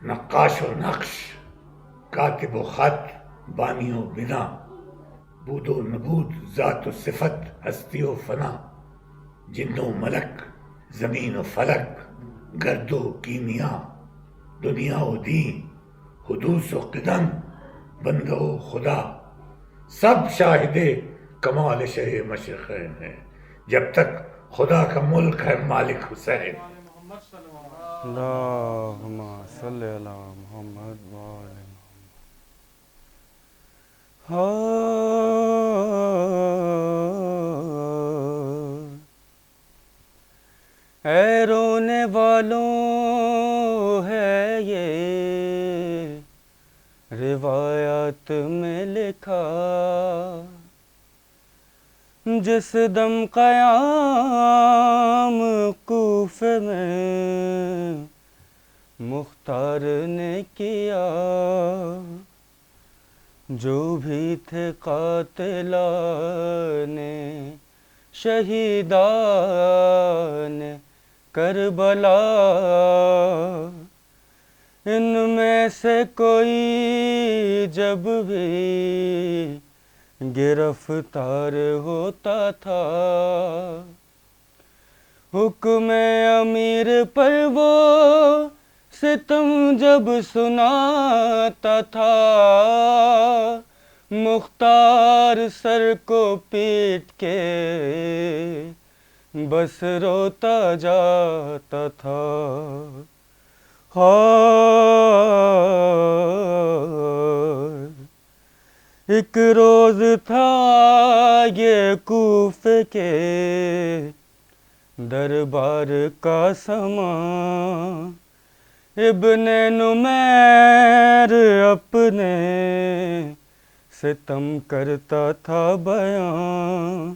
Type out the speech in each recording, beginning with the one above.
نقاش و نقش، کاتب و خط، بانی و بنا، بود و نبود، ذات و صفت، ہستی و فنا، جن و ملک، زمین و فلک، گرد و کیمیا، دنیا و دین، حدوث و قدم، بندہ و خدا، سب شاہد کمال شہ مشرقین ہے، جب تک خدا کا ملک ہے مالک حسین۔ اللہم صلی علی محمد وآل محمد۔ اے رونے والوں ہے یہ روایات میں لکھا، جس دم قیام کوفے میں مختار نے کیا، جو بھی تھے قاتلان شہیدان کربلا، ان میں سے کوئی جب بھی گرفتار ہوتا تھا، حکم امیر پر وہ ستم جب سناتا تھا، مختار سر کو پیٹ کے بس روتا جاتا تھا۔ ایک روز تھا یہ کوفے کے دربار کا سما، ابن نمیر اپنے ستم کرتا تھا بیان،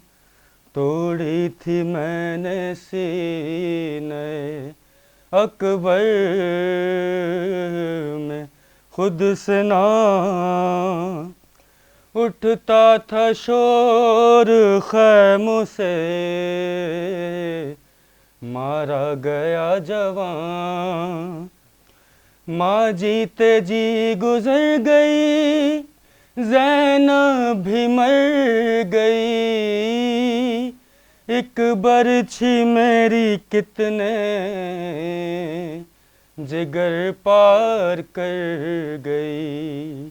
توڑی تھی میں نے سینے اکبر میں خود سے نا، اٹھتا تھا شور خیموں سے مارا گیا جوان، ماں جیتے جی گزر گئی، زینب بھی مر گئی، ایک برچھی میری کتنے جگر پار کر گئی۔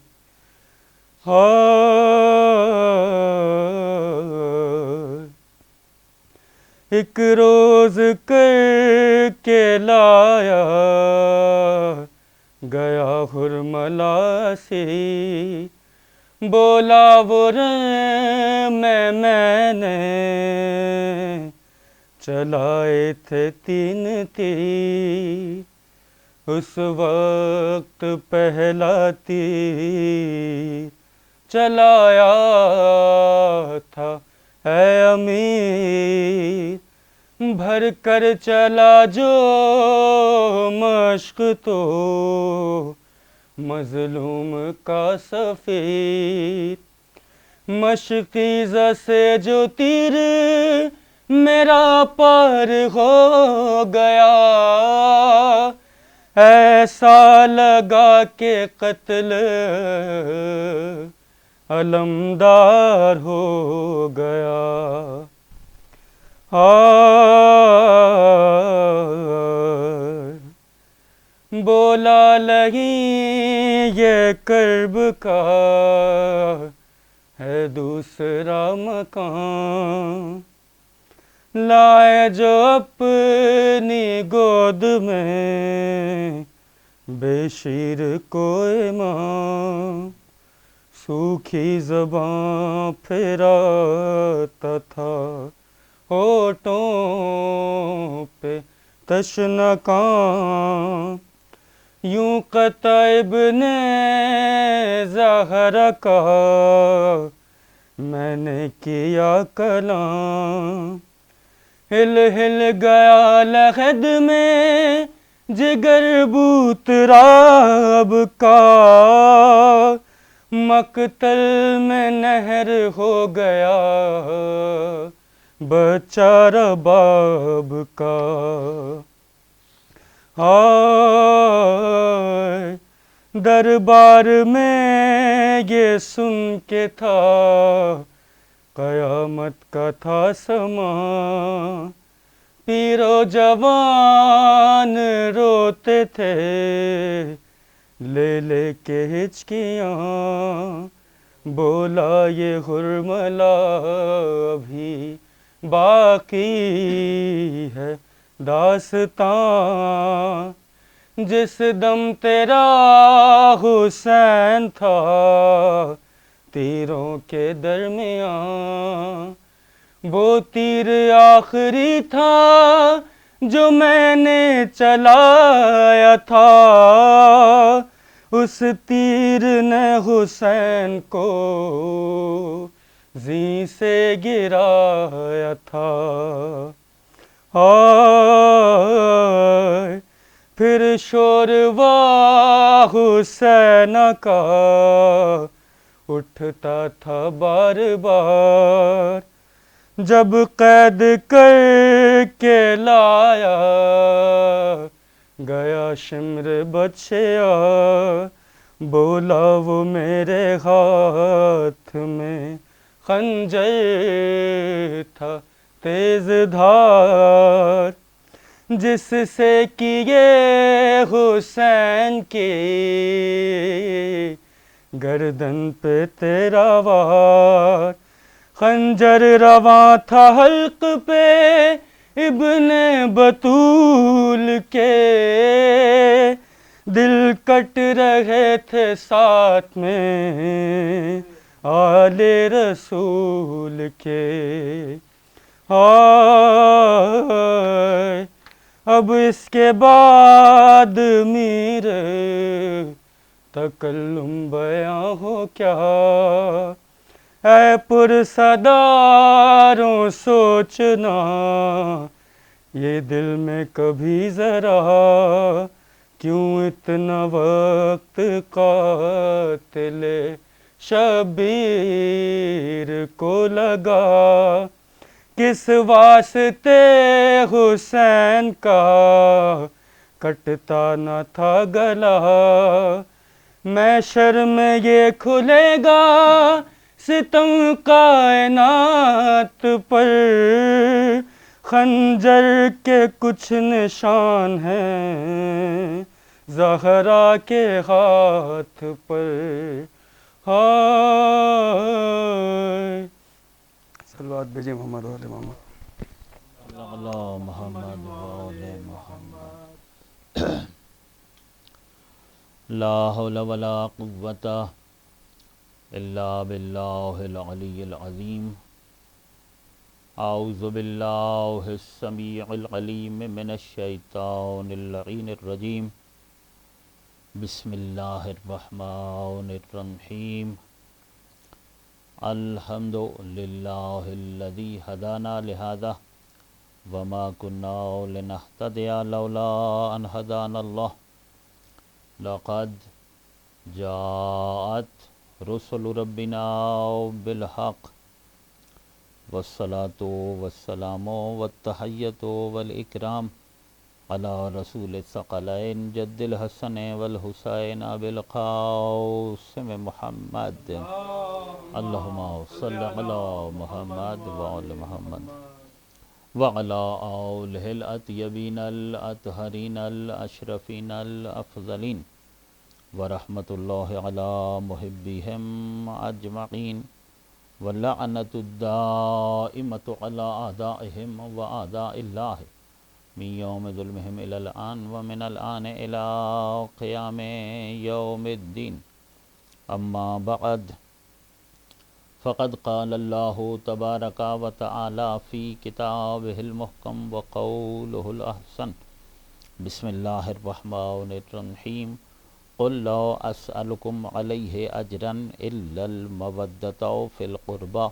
ایک روز کر کے لایا گیا حرملا سی، بولا وہ میں نے چلائے تھے 3 تیر، اس وقت پہلا تیر چلایا تھا اے امیر، بھر کر چلا جو مشق تو مظلوم کا سفیر، مشکیزہ سے جو تیر میرا پار ہو گیا، ایسا لگا کہ قتل علمدار ہو گیا۔ بولا نہیں یہ کرب کا ہے دوسرا مکان، لائے جو اپنی گود میں بے شیر کوئی ماں، سوکھی زباں پھراتا تھا ہونٹوں پہ تشنہ کام، یوں قطع ابن زہرہ کا میں نے کیا کلام، ہل ہل گیا لحد میں جگر بوتراب کا، مقتل میں نہر ہو گیا بچہ رباب کا۔ ہائے دربار میں یہ سن کے تھا قیامت کا تھا سما، پیر و جوان روتے تھے لے لے کے ہچکیاں، بولا یہ حرملا ابھی باقی ہے داستاں، جس دم تیرا حسین تھا تیروں کے درمیان، وہ تیر آخری تھا جو میں نے چلایا تھا، اس تیر نے حسین کو زیں سے گرایا تھا۔ ہائے پھر شوروا حسین کا اٹھتا تھا بار بار، جب قید کر کے لایا گیا شمر بچیا، بولا وہ میرے ہاتھ میں خنجر تھا تیز دھار، جس سے کیے حسین کی گردن پہ تیرا وار، خنجر رواں تھا حلق پہ ابن بطول کے، دل کٹ رہے تھے ساتھ میں آل رسول کے۔ ہائے اب اس کے بعد میر تکلم بیاں ہو کیا، اے پرصداروں سوچنا یہ دل میں کبھی ذرا، کیوں اتنا وقت قاتل شبیر کو لگا، کس واسطے حسین کا کٹتا نہ تھا گلا، محشر میں یہ کھلے گا ستم کائنات پر، خنجر کے کچھ نشان ہیں زہرا کے ہاتھ پر۔ ہائے صلوات بھیجیں محمد والے محمد۔ اللہ محمد وآل محمد۔ لا حول ولا قوة الا باللہ العلی العظیم۔ اعوذ باللہ السمیع العلیم من الشیطان اللعین الرجیم۔ بسم اللہ الرحمن الرحیم۔ الحمد للہ الذی ہدانا لہذا وما كنا لنهتدي لولا ان هدانا الله، لقد جاءت رسل ربنا بالحق، والصلاة والسلام والتحیۃ والاکرام على رسول الثقلین جد الحسن والحسین بالقاسم محمد، اللہم صل علی محمد وعلی محمد وعلى آلہ الاطیبین الاطہرین الاشرفین الافضلین، ورحمۃ اللہ علی محبیہم اجمعین، واللعنۃ الدائمۃ علی اعدائہم واعداء اللہ من یوم ظلمہم الی الآن ومن الآن الی قیام یوم الدین۔ اما بعد، فقد قال اللہ تبارک و تعالی فی کتابہ المحکم وقولہ الاحسن۔ بسم اللہ الرحمن الرحیم۔ قل لا اسألکم علیہ اجرا الا المودۃ فی القربى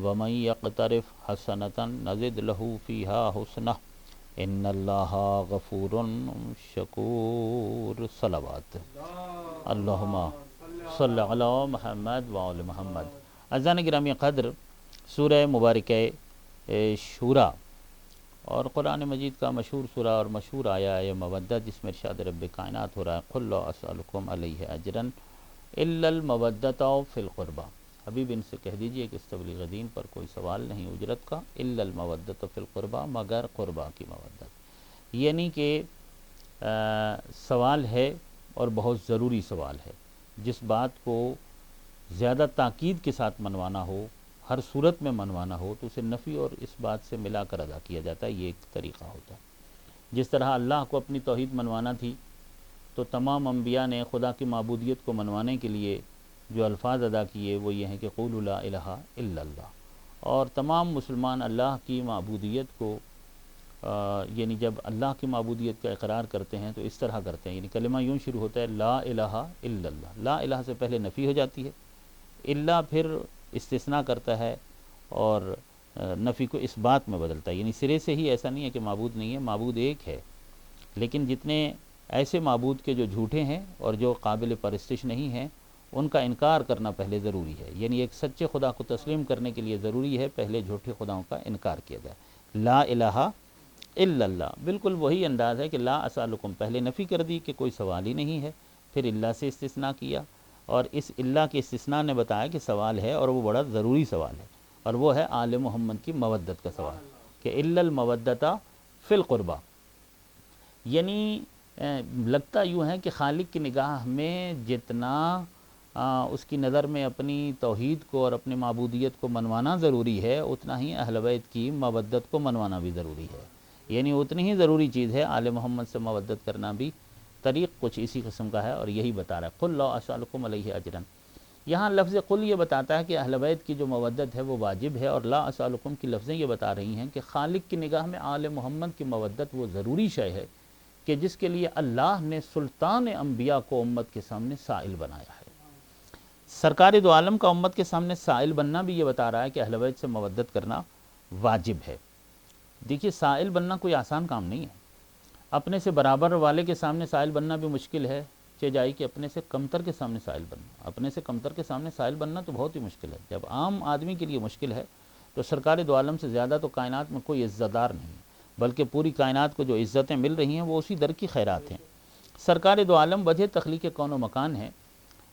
ومن یقترف حسنۃ نزد لہ فیہا حسنہ ان اللہ غفور شکور۔ صلوات اللہم صل علی محمد وعلی محمد۔ عزیزان گرامی قدر، سورہ مبارکہ شورا اور قرآن مجید کا مشہور سورہ اور مشہور آیا ہے مودت، جس میں ارشاد رب کائنات ہو رہا ہے قل لا اسألکم علیہ اجرا الا المودۃ فی القربى، حبیب ان سے کہہ دیجئے کہ اس تبلیغ دین پر کوئی سوال نہیں اجرت کا، الا المودۃ فی القربى، مگر قربا کی مودت، یعنی کہ سوال ہے اور بہت ضروری سوال ہے، جس بات کو زیادہ تاکید کے ساتھ منوانا ہو، ہر صورت میں منوانا ہو، تو اسے نفی اور اس بات سے ملا کر ادا کیا جاتا ہے، یہ ایک طریقہ ہوتا ہے۔ جس طرح اللہ کو اپنی توحید منوانا تھی تو تمام انبیاء نے خدا کی معبودیت کو منوانے کے لیے جو الفاظ ادا کیے وہ یہ ہیں کہ قولوا لا الہ الا اللہ، اور تمام مسلمان اللہ کی معبودیت کو یعنی جب اللہ کی معبودیت کا اقرار کرتے ہیں تو اس طرح کرتے ہیں، یعنی کلمہ یوں شروع ہوتا ہے لا الہ الا اللہ، لا الہ سے پہلے نفی ہو جاتی ہے، الا پھر استثناء کرتا ہے اور نفی کو اس بات میں بدلتا ہے، یعنی سرے سے ہی ایسا نہیں ہے کہ معبود نہیں ہے، معبود ایک ہے، لیکن جتنے ایسے معبود کے جو جھوٹے ہیں اور جو قابل پرستش نہیں ہیں ان کا انکار کرنا پہلے ضروری ہے، یعنی ایک سچے خدا کو تسلیم کرنے کے لیے ضروری ہے پہلے جھوٹے خداؤں کا انکار کیا جائے۔ لا الہ الا اللہ بالکل وہی انداز ہے کہ لا اسالکم پہلے نفی کر دی کہ کوئی سوال ہی نہیں ہے، پھر اللہ سے استثناء کیا، اور اس اللہ کے استثناء نے بتایا کہ سوال ہے اور وہ بڑا ضروری سوال ہے، اور وہ ہے آل محمد کی مودت کا سوال کہ الا المودۃ فی القربى، یعنی لگتا یوں ہے کہ خالق کی نگاہ میں جتنا اس کی نظر میں اپنی توحید کو اور اپنی معبودیت کو منوانا ضروری ہے اتنا ہی اہل بیت کی مودت کو منوانا بھی ضروری ہے، یعنی اتنی ہی ضروری چیز ہے آل محمد سے مودت کرنا بھی، طریق کچھ اسی قسم کا ہے، اور یہی بتا رہا ہے قل لا اسألکم علیہ اجرا، یہاں لفظ قل یہ بتاتا ہے کہ اہل بیت کی جو مودت ہے وہ واجب ہے، اور لا اسألکم کی لفظیں یہ بتا رہی ہیں کہ خالق کی نگاہ میں آل محمد کی مودت وہ ضروری شے ہے کہ جس کے لیے اللہ نے سلطان انبیاء کو امت کے سامنے سائل بنایا ہے، سرکار دو عالم کا امت کے سامنے سائل بننا بھی یہ بتا رہا ہے کہ اہل بیت سے مودت کرنا واجب ہے۔ دیکھیے سائل بننا کوئی آسان کام نہیں ہے، اپنے سے برابر والے کے سامنے سائل بننا بھی مشکل ہے، چہ جائی کہ اپنے سے کمتر کے سامنے سائل بننا، اپنے سے کمتر کے سامنے سائل بننا تو بہت ہی مشکل ہے، جب عام آدمی کے لیے مشکل ہے تو سرکار دو عالم سے زیادہ تو کائنات میں کوئی عزت دار نہیں ہے، بلکہ پوری کائنات کو جو عزتیں مل رہی ہیں وہ اسی در کی خیرات ہیں۔ سرکار دو عالم وجہ تخلیق کون و مکان ہیں،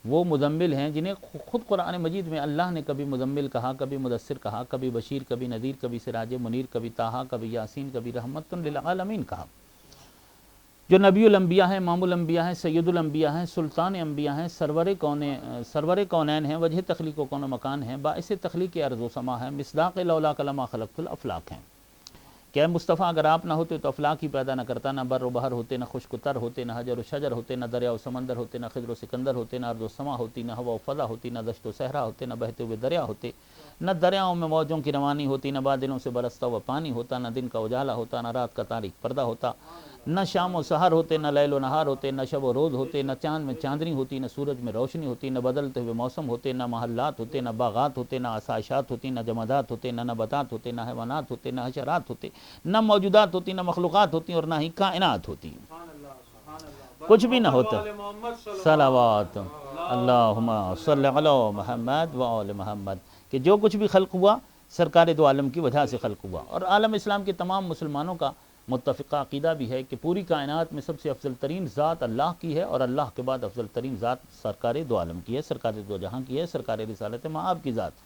وہ مزمل ہیں جنہیں خود قرآن مجید میں اللہ نے کبھی مزمل کہا، کبھی مدثر کہا، کبھی بشیر، کبھی نذیر، کبھی سراج منیر، کبھی طٰہٰ، کبھی یاسین، کبھی رحمت للعالمین کہا، جو نبی الانبیاء ہیں، امام الانبیاء ہیں، سید الانبیاء ہیں، سلطان انبیاء ہیں، سرور کونین ہیں، وجہ تخلیق و کون و مکان ہیں، باعث تخلیق ارض و سما ہے، مصداق لولاک لما خلقت الافلاک ہیں، کہ اے مصطفیٰ اگر آپ نہ ہوتے تو افلاک ہی پیدا نہ کرتا، نہ بر و بحر ہوتے، نہ خشک و تر ہوتے، نہ حجر و شجر ہوتے، نہ دریا و سمندر ہوتے، نہ خضر و سکندر ہوتے، نہ ارض و سما ہوتی، نہ ہوا و فضا ہوتی، نہ دشت و صحرا ہوتے، نہ بہتے ہوئے دریا ہوتے، نہ دریاؤں میں موجوں کی روانی ہوتی، نہ بادلوں سے برستا ہوا پانی ہوتا، نہ دن کا اجالا ہوتا، نہ رات کا تاریک پردہ ہوتا، نہ شام و سحر ہوتے، نہ لیل و نہار ہوتے، نہ شب و روز ہوتے، نہ چاند میں چاندنی ہوتی، نہ سورج میں روشنی ہوتی، نہ بدلتے ہوئے موسم ہوتے، نہ محلات ہوتے، نہ باغات ہوتے، نہ آسائشات ہوتی، نہ جمادات ہوتے، نہ نباتات ہوتے، نہ حیوانات ہوتے، نہ حشرات ہوتے، نہ موجودات ہوتی، نہ مخلوقات ہوتی، اور نہ ہی کائنات ہوتی، کچھ بھی نہ ہوتا۔ صلوات اللہم صلی علی محمد و آل محمد، کہ جو کچھ بھی خلق ہوا سرکار دو عالم کی وجہ سے خلق ہوا، اور عالم اسلام کے تمام مسلمانوں کا متفقہ عقیدہ بھی ہے کہ پوری کائنات میں سب سے افضل ترین ذات اللہ کی ہے، اور اللہ کے بعد افضل ترین ذات سرکار دو عالم کی ہے، سرکار دو جہاں کی ہے، سرکار رسالت مآب کی ذات۔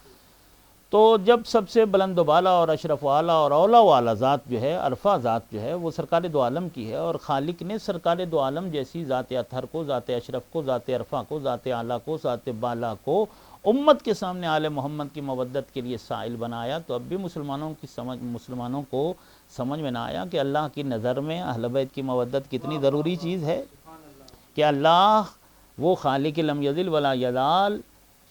تو جب سب سے بلند و بالا اور اشرف و اعلیٰ اور اولیٰ و اعلیٰ ذات جو ہے، عرفہ ذات جو ہے، وہ سرکار دو عالم کی ہے، اور خالق نے سرکار دو عالم جیسی ذات اطہر کو، ذات اشرف کو، ذات عرفہ کو، ذات اعلیٰ کو، ذات بالا کو امت کے سامنے آل محمد کی مودت کے لیے سائل بنایا، تو اب بھی مسلمانوں کو سمجھ میں نہ آیا کہ اللہ کی نظر میں اہل بیت کی مودت کتنی ضروری چیز ہے، کہ اللہ وہ خالق لم یزل ولا یزال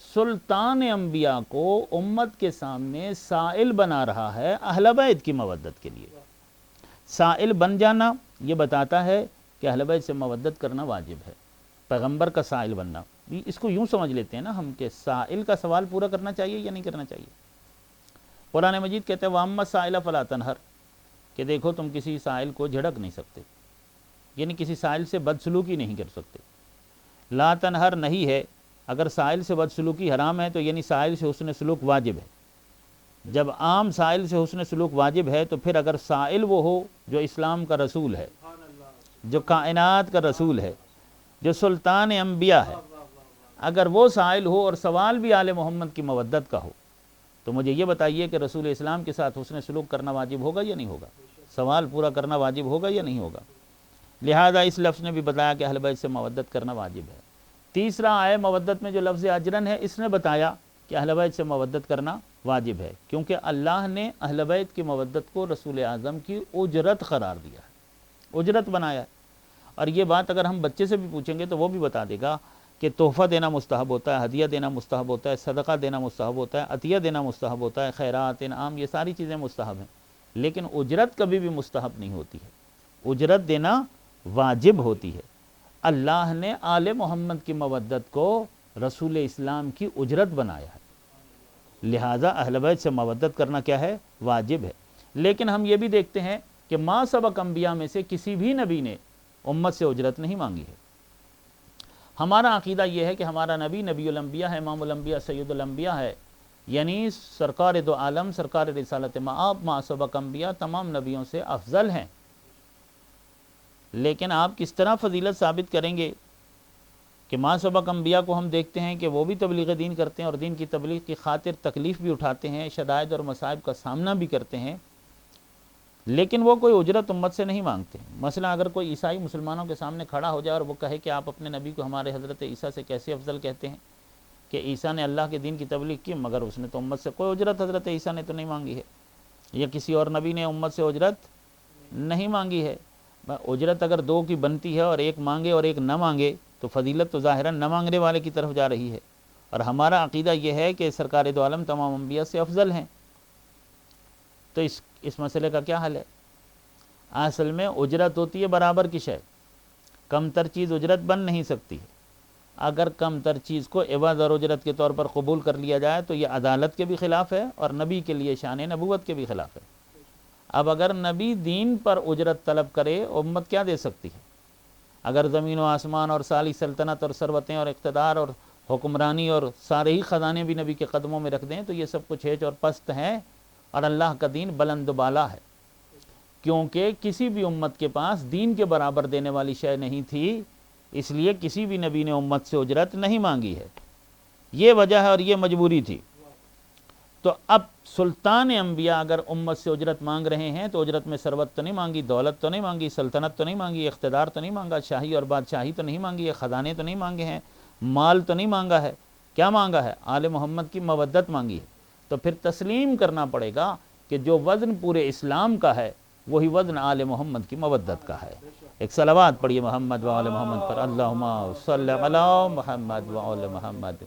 سلطان انبیاء کو امت کے سامنے سائل بنا رہا ہے اہل بیت کی مودت کے لیے۔ سائل بن جانا یہ بتاتا ہے کہ اہل بیت سے مودت کرنا واجب ہے، پیغمبر کا سائل بننا، اس کو یوں سمجھ لیتے ہیں نا ہم کہ سائل کا سوال پورا کرنا چاہیے یا نہیں کرنا چاہیے۔ قرآن مجید کہتے ہیں وَأَمَّا السَّائِلَ فَلَا تَنْهَرْ، کہ دیکھو تم کسی سائل کو جھڑک نہیں سکتے، یعنی کسی سائل سے بدسلوکی نہیں کر سکتے۔ لا تنہر نہیں ہے، اگر سائل سے بدسلوکی حرام ہے تو یعنی سائل سے حسن سلوک واجب ہے، جب عام سائل سے حسن سلوک واجب ہے تو پھر اگر سائل وہ ہو جو اسلام کا رسول ہے، جو کائنات کا رسول ہے، جو سلطان انبیاء ہے، اگر وہ سائل ہو اور سوال بھی آل محمد کی مودت کا ہو، تو مجھے یہ بتائیے کہ رسول اسلام کے ساتھ حسن سلوک کرنا واجب ہوگا یا نہیں ہوگا؟ سوال پورا کرنا واجب ہوگا یا نہیں ہوگا؟ لہذا اس لفظ نے بھی بتایا کہ اہل بیت سے مودت کرنا واجب ہے۔ تیسرا آئے مودت میں جو لفظ اجرن ہے، اس نے بتایا کہ اہل بیت سے مودت کرنا واجب ہے، کیونکہ اللہ نے اہل بیت کی مودت کو رسول اعظم کی اجرت قرار دیا ہے، اجرت بنایا ہے۔ اور یہ بات اگر ہم بچے سے بھی پوچھیں گے تو وہ بھی بتا دے گا کہ تحفہ دینا مستحب ہوتا ہے، ہدیہ دینا مستحب ہوتا ہے، صدقہ دینا مستحب ہوتا ہے، عطیہ دینا مستحب ہوتا ہے، خیرات، انعام، یہ ساری چیزیں مستحب ہیں، لیکن اجرت کبھی بھی مستحب نہیں ہوتی ہے، اجرت دینا واجب ہوتی ہے۔ اللہ نے آل محمد کی مودت کو رسول اسلام کی اجرت بنایا ہے، لہٰذا اہل بیت سے مودت کرنا کیا ہے؟ واجب ہے۔ لیکن ہم یہ بھی دیکھتے ہیں کہ ما سبق انبیاء میں سے کسی بھی نبی نے امت سے اجرت نہیں مانگی ہے۔ ہمارا عقیدہ یہ ہے کہ ہمارا نبی نبی الانبیاء ہے، امام الانبیاء، سید الانبیاء ہے، یعنی سرکار دو عالم، سرکار رسالت مآب، ما سبق انبیاء تمام نبیوں سے افضل ہیں۔ لیکن آپ کس طرح فضیلت ثابت کریں گے کہ ما سبق انبیاء کو ہم دیکھتے ہیں کہ وہ بھی تبلیغ دین کرتے ہیں اور دین کی تبلیغ کی خاطر تکلیف بھی اٹھاتے ہیں، شدائد اور مصائب کا سامنا بھی کرتے ہیں، لیکن وہ کوئی اجرت امت سے نہیں مانگتے۔ مثلا اگر کوئی عیسائی مسلمانوں کے سامنے کھڑا ہو جائے اور وہ کہے کہ آپ اپنے نبی کو ہمارے حضرت عیسیٰ سے کیسے افضل کہتے ہیں کہ عیسیٰ نے اللہ کے دین کی تبلیغ کی مگر اس نے تو امت سے کوئی اجرت حضرت عیسیٰ نے تو نہیں مانگی ہے، یا کسی اور نبی نے امت سے اجرت نہیں مانگی ہے۔ اجرت اگر دو کی بنتی ہے اور ایک مانگے اور ایک نہ مانگے تو فضیلت تو ظاہراً نہ مانگنے والے کی طرف جا رہی ہے، اور ہمارا عقیدہ یہ ہے کہ سرکار دو عالم تمام انبیاء سے افضل ہیں۔ تو اس مسئلے کا کیا حل ہے؟ اصل میں اجرت ہوتی ہے برابر کی شے، کم تر چیز اجرت بن نہیں سکتی ہے۔ اگر کم تر چیز کو عوض اور اجرت کے طور پر قبول کر لیا جائے تو یہ عدالت کے بھی خلاف ہے اور نبی کے لیے شان نبوت کے بھی خلاف ہے۔ اب اگر نبی دین پر اجرت طلب کرے، امت کیا دے سکتی ہے؟ اگر زمین و آسمان اور ساری سلطنت اور ثروتیں اور اقتدار اور حکمرانی اور سارے ہی خزانے بھی نبی کے قدموں میں رکھ دیں تو یہ سب کچھ ہیچ اور پست ہیں، اور اللہ کا دین بلند و بالا ہے، کیونکہ کسی بھی امت کے پاس دین کے برابر دینے والی شے نہیں تھی، اس لیے کسی بھی نبی نے امت سے اجرت نہیں مانگی ہے۔ یہ وجہ ہے اور یہ مجبوری تھی۔ تو اب سلطان انبیاء اگر امت سے اجرت مانگ رہے ہیں تو اجرت میں ثروت تو نہیں مانگی، دولت تو نہیں مانگی، سلطنت تو نہیں مانگی، اقتدار تو نہیں مانگا، شاہی اور بادشاہی تو نہیں مانگی ہے، خزانے تو نہیں مانگے ہیں، مال تو نہیں مانگا ہے، کیا مانگا ہے؟ آل محمد کی مودت مانگی ہے۔ تو پھر تسلیم کرنا پڑے گا کہ جو وزن پورے اسلام کا ہے وہی وزن آل محمد کی مودت کا ہے۔ ایک صلوات پڑھیے محمد و آل محمد پر، اللہم صلی علی محمد و آل محمد۔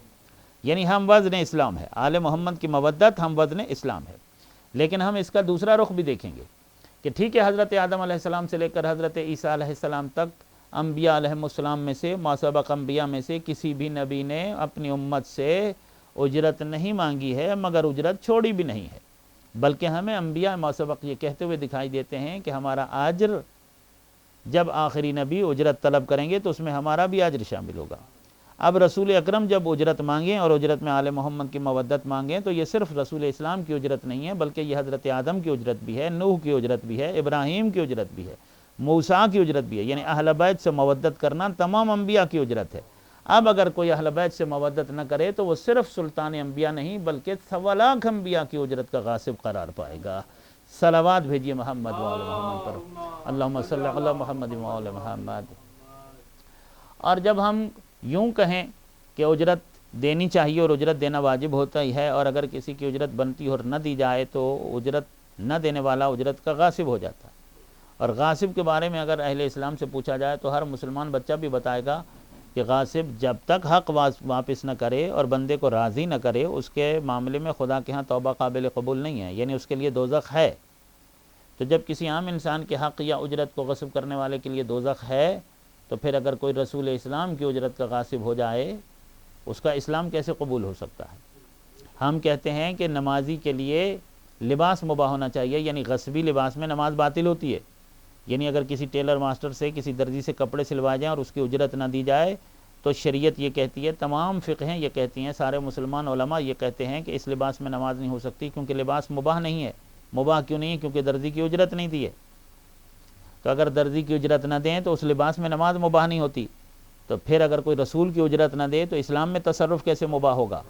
یعنی ہم وزن اسلام ہے، آل محمد کی مودت ہم وزن اسلام ہے۔ لیکن ہم اس کا دوسرا رخ بھی دیکھیں گے کہ ٹھیک ہے، حضرت آدم علیہ السلام سے لے کر حضرت عیسیٰ علیہ السلام تک انبیاء علیہ السلام میں سے، ما سبق انبیاء میں سے کسی بھی نبی نے اپنی امت سے اجرت نہیں مانگی ہے، مگر اجرت چھوڑی بھی نہیں ہے، بلکہ ہمیں انبیاء ما سبق یہ کہتے ہوئے دکھائی دیتے ہیں کہ ہمارا اجر جب آخری نبی اجرت طلب کریں گے تو اس میں ہمارا بھی اجر شامل ہوگا۔ اب رسول اکرم جب اجرت مانگیں اور اجرت میں آل محمد کی مودت مانگیں تو یہ صرف رسول اسلام کی اجرت نہیں ہے، بلکہ یہ حضرت آدم کی اجرت بھی ہے، نوح کی اجرت بھی ہے، ابراہیم کی اجرت بھی ہے، موسیٰ کی اجرت بھی ہے، یعنی اہل بیت سے مودت کرنا تمام انبیاء کی اجرت ہے۔ اب اگر کوئی اہل بیت سے مودت نہ کرے تو وہ صرف سلطان انبیاء نہیں بلکہ 1.25 لاکھ انبیاء کی اجرت کا غاصب قرار پائے گا۔ صلوات بھیجیے محمد و آل محمد پر، اللہم صلی علی محمد و آل محمد۔ اور جب ہم یوں کہیں کہ اجرت دینی چاہیے اور اجرت دینا واجب ہوتا ہی ہے، اور اگر کسی کی اجرت بنتی اور نہ دی جائے تو اجرت نہ دینے والا اجرت کا غاصب ہو جاتا ہے۔ اور غاصب کے بارے میں اگر اہل اسلام سے پوچھا جائے تو ہر مسلمان بچہ بھی بتائے گا کہ غاصب جب تک حق واپس نہ کرے اور بندے کو راضی نہ کرے اس کے معاملے میں خدا کے ہاں توبہ قابل قبول نہیں ہے، یعنی اس کے لیے دوزخ ہے۔ تو جب کسی عام انسان کے حق یا اجرت کو غصب کرنے والے کے لیے دوزخ ہے تو پھر اگر کوئی رسول اسلام کی اجرت کا غاصب ہو جائے اس کا اسلام کیسے قبول ہو سکتا ہے؟ ہم کہتے ہیں کہ نمازی کے لیے لباس مباح ہونا چاہیے، یعنی غصبی لباس میں نماز باطل ہوتی ہے۔ یعنی اگر کسی ٹیلر ماسٹر سے، کسی درزی سے کپڑے سلوائے جائیں اور اس کی اجرت نہ دی جائے تو شریعت یہ کہتی ہے، تمام فقہیں یہ کہتی ہیں، سارے مسلمان علماء یہ کہتے ہیں کہ اس لباس میں نماز نہیں ہو سکتی، کیونکہ لباس مباح نہیں ہے۔ مباح کیوں نہیں ہے؟ کیونکہ درزی کی اجرت نہیں دی ہے۔ تو اگر درزی کی اجرت نہ دیں تو اس لباس میں نماز مباح نہیں ہوتی، تو پھر اگر کوئی رسول کی اجرت نہ دے تو اسلام میں تصرف کیسے مباح ہوگا؟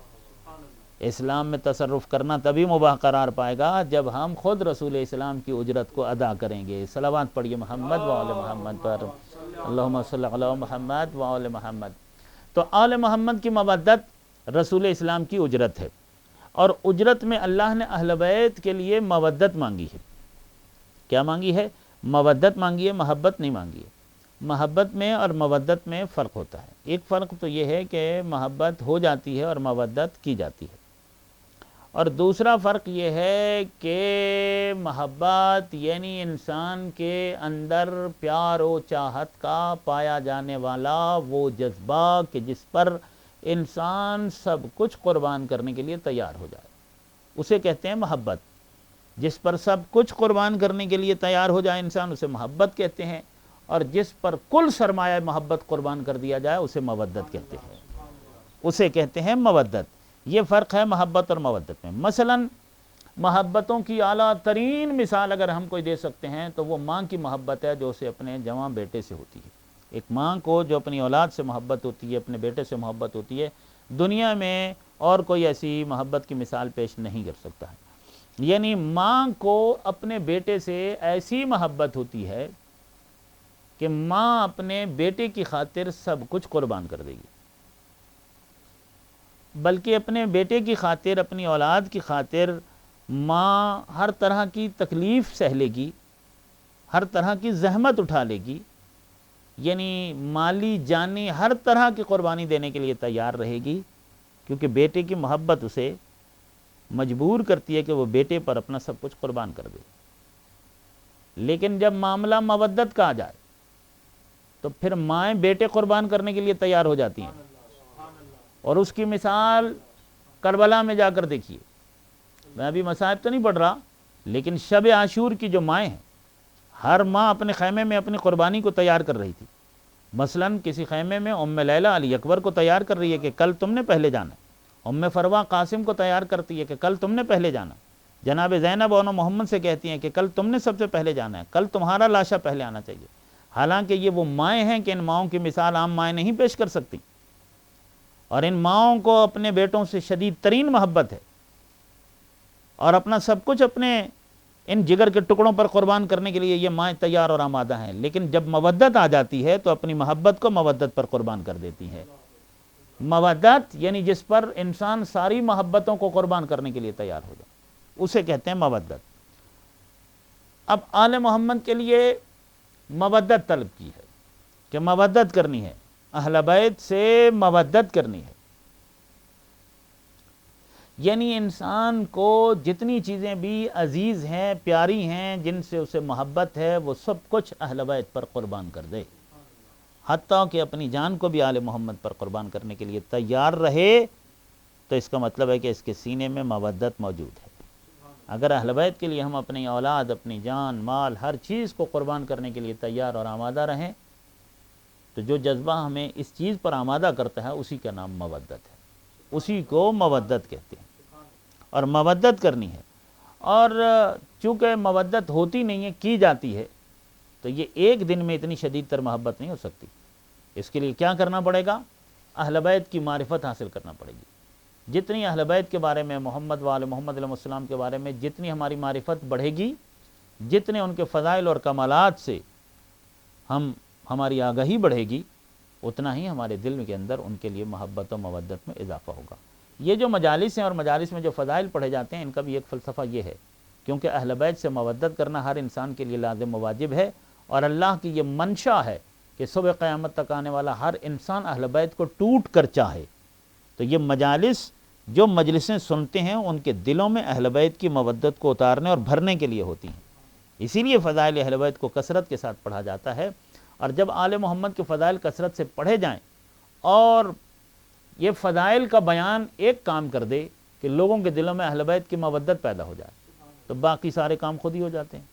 اسلام میں تصرف کرنا تبھی مباح قرار پائے گا جب ہم خود رسول اسلام کی اجرت کو ادا کریں گے۔ صلوات پڑھیے محمد و آل محمد پر، اللہم صلی علی محمد و آل محمد۔ تو آل محمد کی مودت رسول اسلام کی اجرت ہے، اور اجرت میں اللہ نے اہل بیت کے لیے مودت مانگی ہے۔ کیا مانگی ہے؟ مودت مانگی ہے، محبت نہیں مانگی ہے۔ محبت میں اور مودت میں فرق ہوتا ہے۔ ایک فرق تو یہ ہے کہ محبت ہو جاتی ہے اور مودت کی جاتی ہے، اور دوسرا فرق یہ ہے کہ محبت یعنی انسان کے اندر پیار و چاہت کا پایا جانے والا وہ جذبہ کہ جس پر انسان سب کچھ قربان کرنے کے لیے تیار ہو جائے، اسے کہتے ہیں محبت۔ جس پر سب کچھ قربان کرنے کے لیے تیار ہو جائے انسان، اسے محبت کہتے ہیں، اور جس پر کل سرمایہ محبت قربان کر دیا جائے اسے مودت کہتے ہیں، اسے کہتے ہیں مودت۔ یہ فرق ہے محبت اور مودت میں۔ مثلا محبتوں کی اعلیٰ ترین مثال اگر ہم کوئی دے سکتے ہیں تو وہ ماں کی محبت ہے جو اسے اپنے جواں بیٹے سے ہوتی ہے۔ ایک ماں کو جو اپنی اولاد سے محبت ہوتی ہے، اپنے بیٹے سے محبت ہوتی ہے، دنیا میں اور کوئی ایسی محبت کی مثال پیش نہیں کر سکتا ہے۔ یعنی ماں کو اپنے بیٹے سے ایسی محبت ہوتی ہے کہ ماں اپنے بیٹے کی خاطر سب کچھ قربان کر دے گی، بلکہ اپنے بیٹے کی خاطر، اپنی اولاد کی خاطر ماں ہر طرح کی تکلیف سہ لے گی، ہر طرح کی زحمت اٹھا لے گی، یعنی مالی جانی ہر طرح کی قربانی دینے کے لیے تیار رہے گی، کیونکہ بیٹے کی محبت اسے مجبور کرتی ہے کہ وہ بیٹے پر اپنا سب کچھ قربان کر دے۔ لیکن جب معاملہ مودت کا آ جائے تو پھر مائیں بیٹے قربان کرنے کے لیے تیار ہو جاتی ہیں، اور اس کی مثال کربلا میں جا کر دیکھیے۔ میں ابھی مصائب تو نہیں پڑھ رہا، لیکن شب عاشور کی جو مائیں ہیں، ہر ماں اپنے خیمے میں اپنی قربانی کو تیار کر رہی تھی۔ مثلا کسی خیمے میں ام لیلہ علی اکبر کو تیار کر رہی ہے کہ کل تم نے پہلے جانا ہے، ام فروا قاسم کو تیار کرتی ہے کہ کل تم نے پہلے جانا، جناب زینب اور محمد سے کہتی ہیں کہ کل تم نے سب سے پہلے جانا ہے، کل تمہارا لاشا پہلے آنا چاہیے۔ حالانکہ یہ وہ مائیں ہیں کہ ان ماؤں کی مثال عام مائیں نہیں پیش کر سکتی، اور ان ماؤں کو اپنے بیٹوں سے شدید ترین محبت ہے، اور اپنا سب کچھ اپنے ان جگر کے ٹکڑوں پر قربان کرنے کے لیے یہ مائیں تیار اور آمادہ ہیں۔ لیکن جب مودت آ جاتی ہے تو اپنی محبت کو مودت پر قربان کر دیتی ہے۔ مودت یعنی جس پر انسان ساری محبتوں کو قربان کرنے کے لیے تیار ہو جائے، اسے کہتے ہیں مودت۔ اب آل محمد کے لیے مودت طلب کی ہے کہ مودت کرنی ہے، اہل بیت سے مودت کرنی ہے، یعنی انسان کو جتنی چیزیں بھی عزیز ہیں، پیاری ہیں، جن سے اسے محبت ہے، وہ سب کچھ اہل بیت پر قربان کر دے، حتیٰ کہ اپنی جان کو بھی آل محمد پر قربان کرنے کے لیے تیار رہے، تو اس کا مطلب ہے کہ اس کے سینے میں مودت موجود ہے۔ اگر اہل بیت کے لیے ہم اپنی اولاد، اپنی جان، مال، ہر چیز کو قربان کرنے کے لیے تیار اور آمادہ رہیں، تو جو جذبہ ہمیں اس چیز پر آمادہ کرتا ہے اسی کا نام مودت ہے، اسی کو مودت کہتے ہیں، اور مودت کرنی ہے۔ اور چونکہ مودت ہوتی نہیں ہے، کی جاتی ہے، تو یہ ایک دن میں اتنی شدید تر محبت نہیں ہو سکتی۔ اس کے لیے کیا کرنا پڑے گا؟ اہل بیت کی معرفت حاصل کرنا پڑے گی۔ جتنی اہل بیت کے بارے میں، محمد و آل محمد علیہ السلام کے بارے میں جتنی ہماری معرفت بڑھے گی، جتنے ان کے فضائل اور کمالات سے ہماری آگاہی بڑھے گی، اتنا ہی ہمارے دل کے اندر ان کے لیے محبت و مودت میں اضافہ ہوگا۔ یہ جو مجالس ہیں اور مجالس میں جو فضائل پڑھے جاتے ہیں، ان کا بھی ایک فلسفہ یہ ہے، کیونکہ اہل بیت سے مودت کرنا ہر انسان کے لیے لازم و واجب ہے، اور اللہ کی یہ منشا ہے کہ صبح قیامت تک آنے والا ہر انسان اہل بیت کو ٹوٹ کر چاہے۔ تو یہ مجالس جو مجلسیں سنتے ہیں، ان کے دلوں میں اہل بیت کی مودت کو اتارنے اور بھرنے کے لیے ہوتی ہیں۔ اسی لیے فضائل اہل بیت کو کثرت کے ساتھ پڑھا جاتا ہے، اور جب آل محمد کے فضائل کثرت سے پڑھے جائیں اور یہ فضائل کا بیان ایک کام کر دے کہ لوگوں کے دلوں میں اہل بیت کی مودت پیدا ہو جائے، تو باقی سارے کام خود ہی ہو جاتے ہیں۔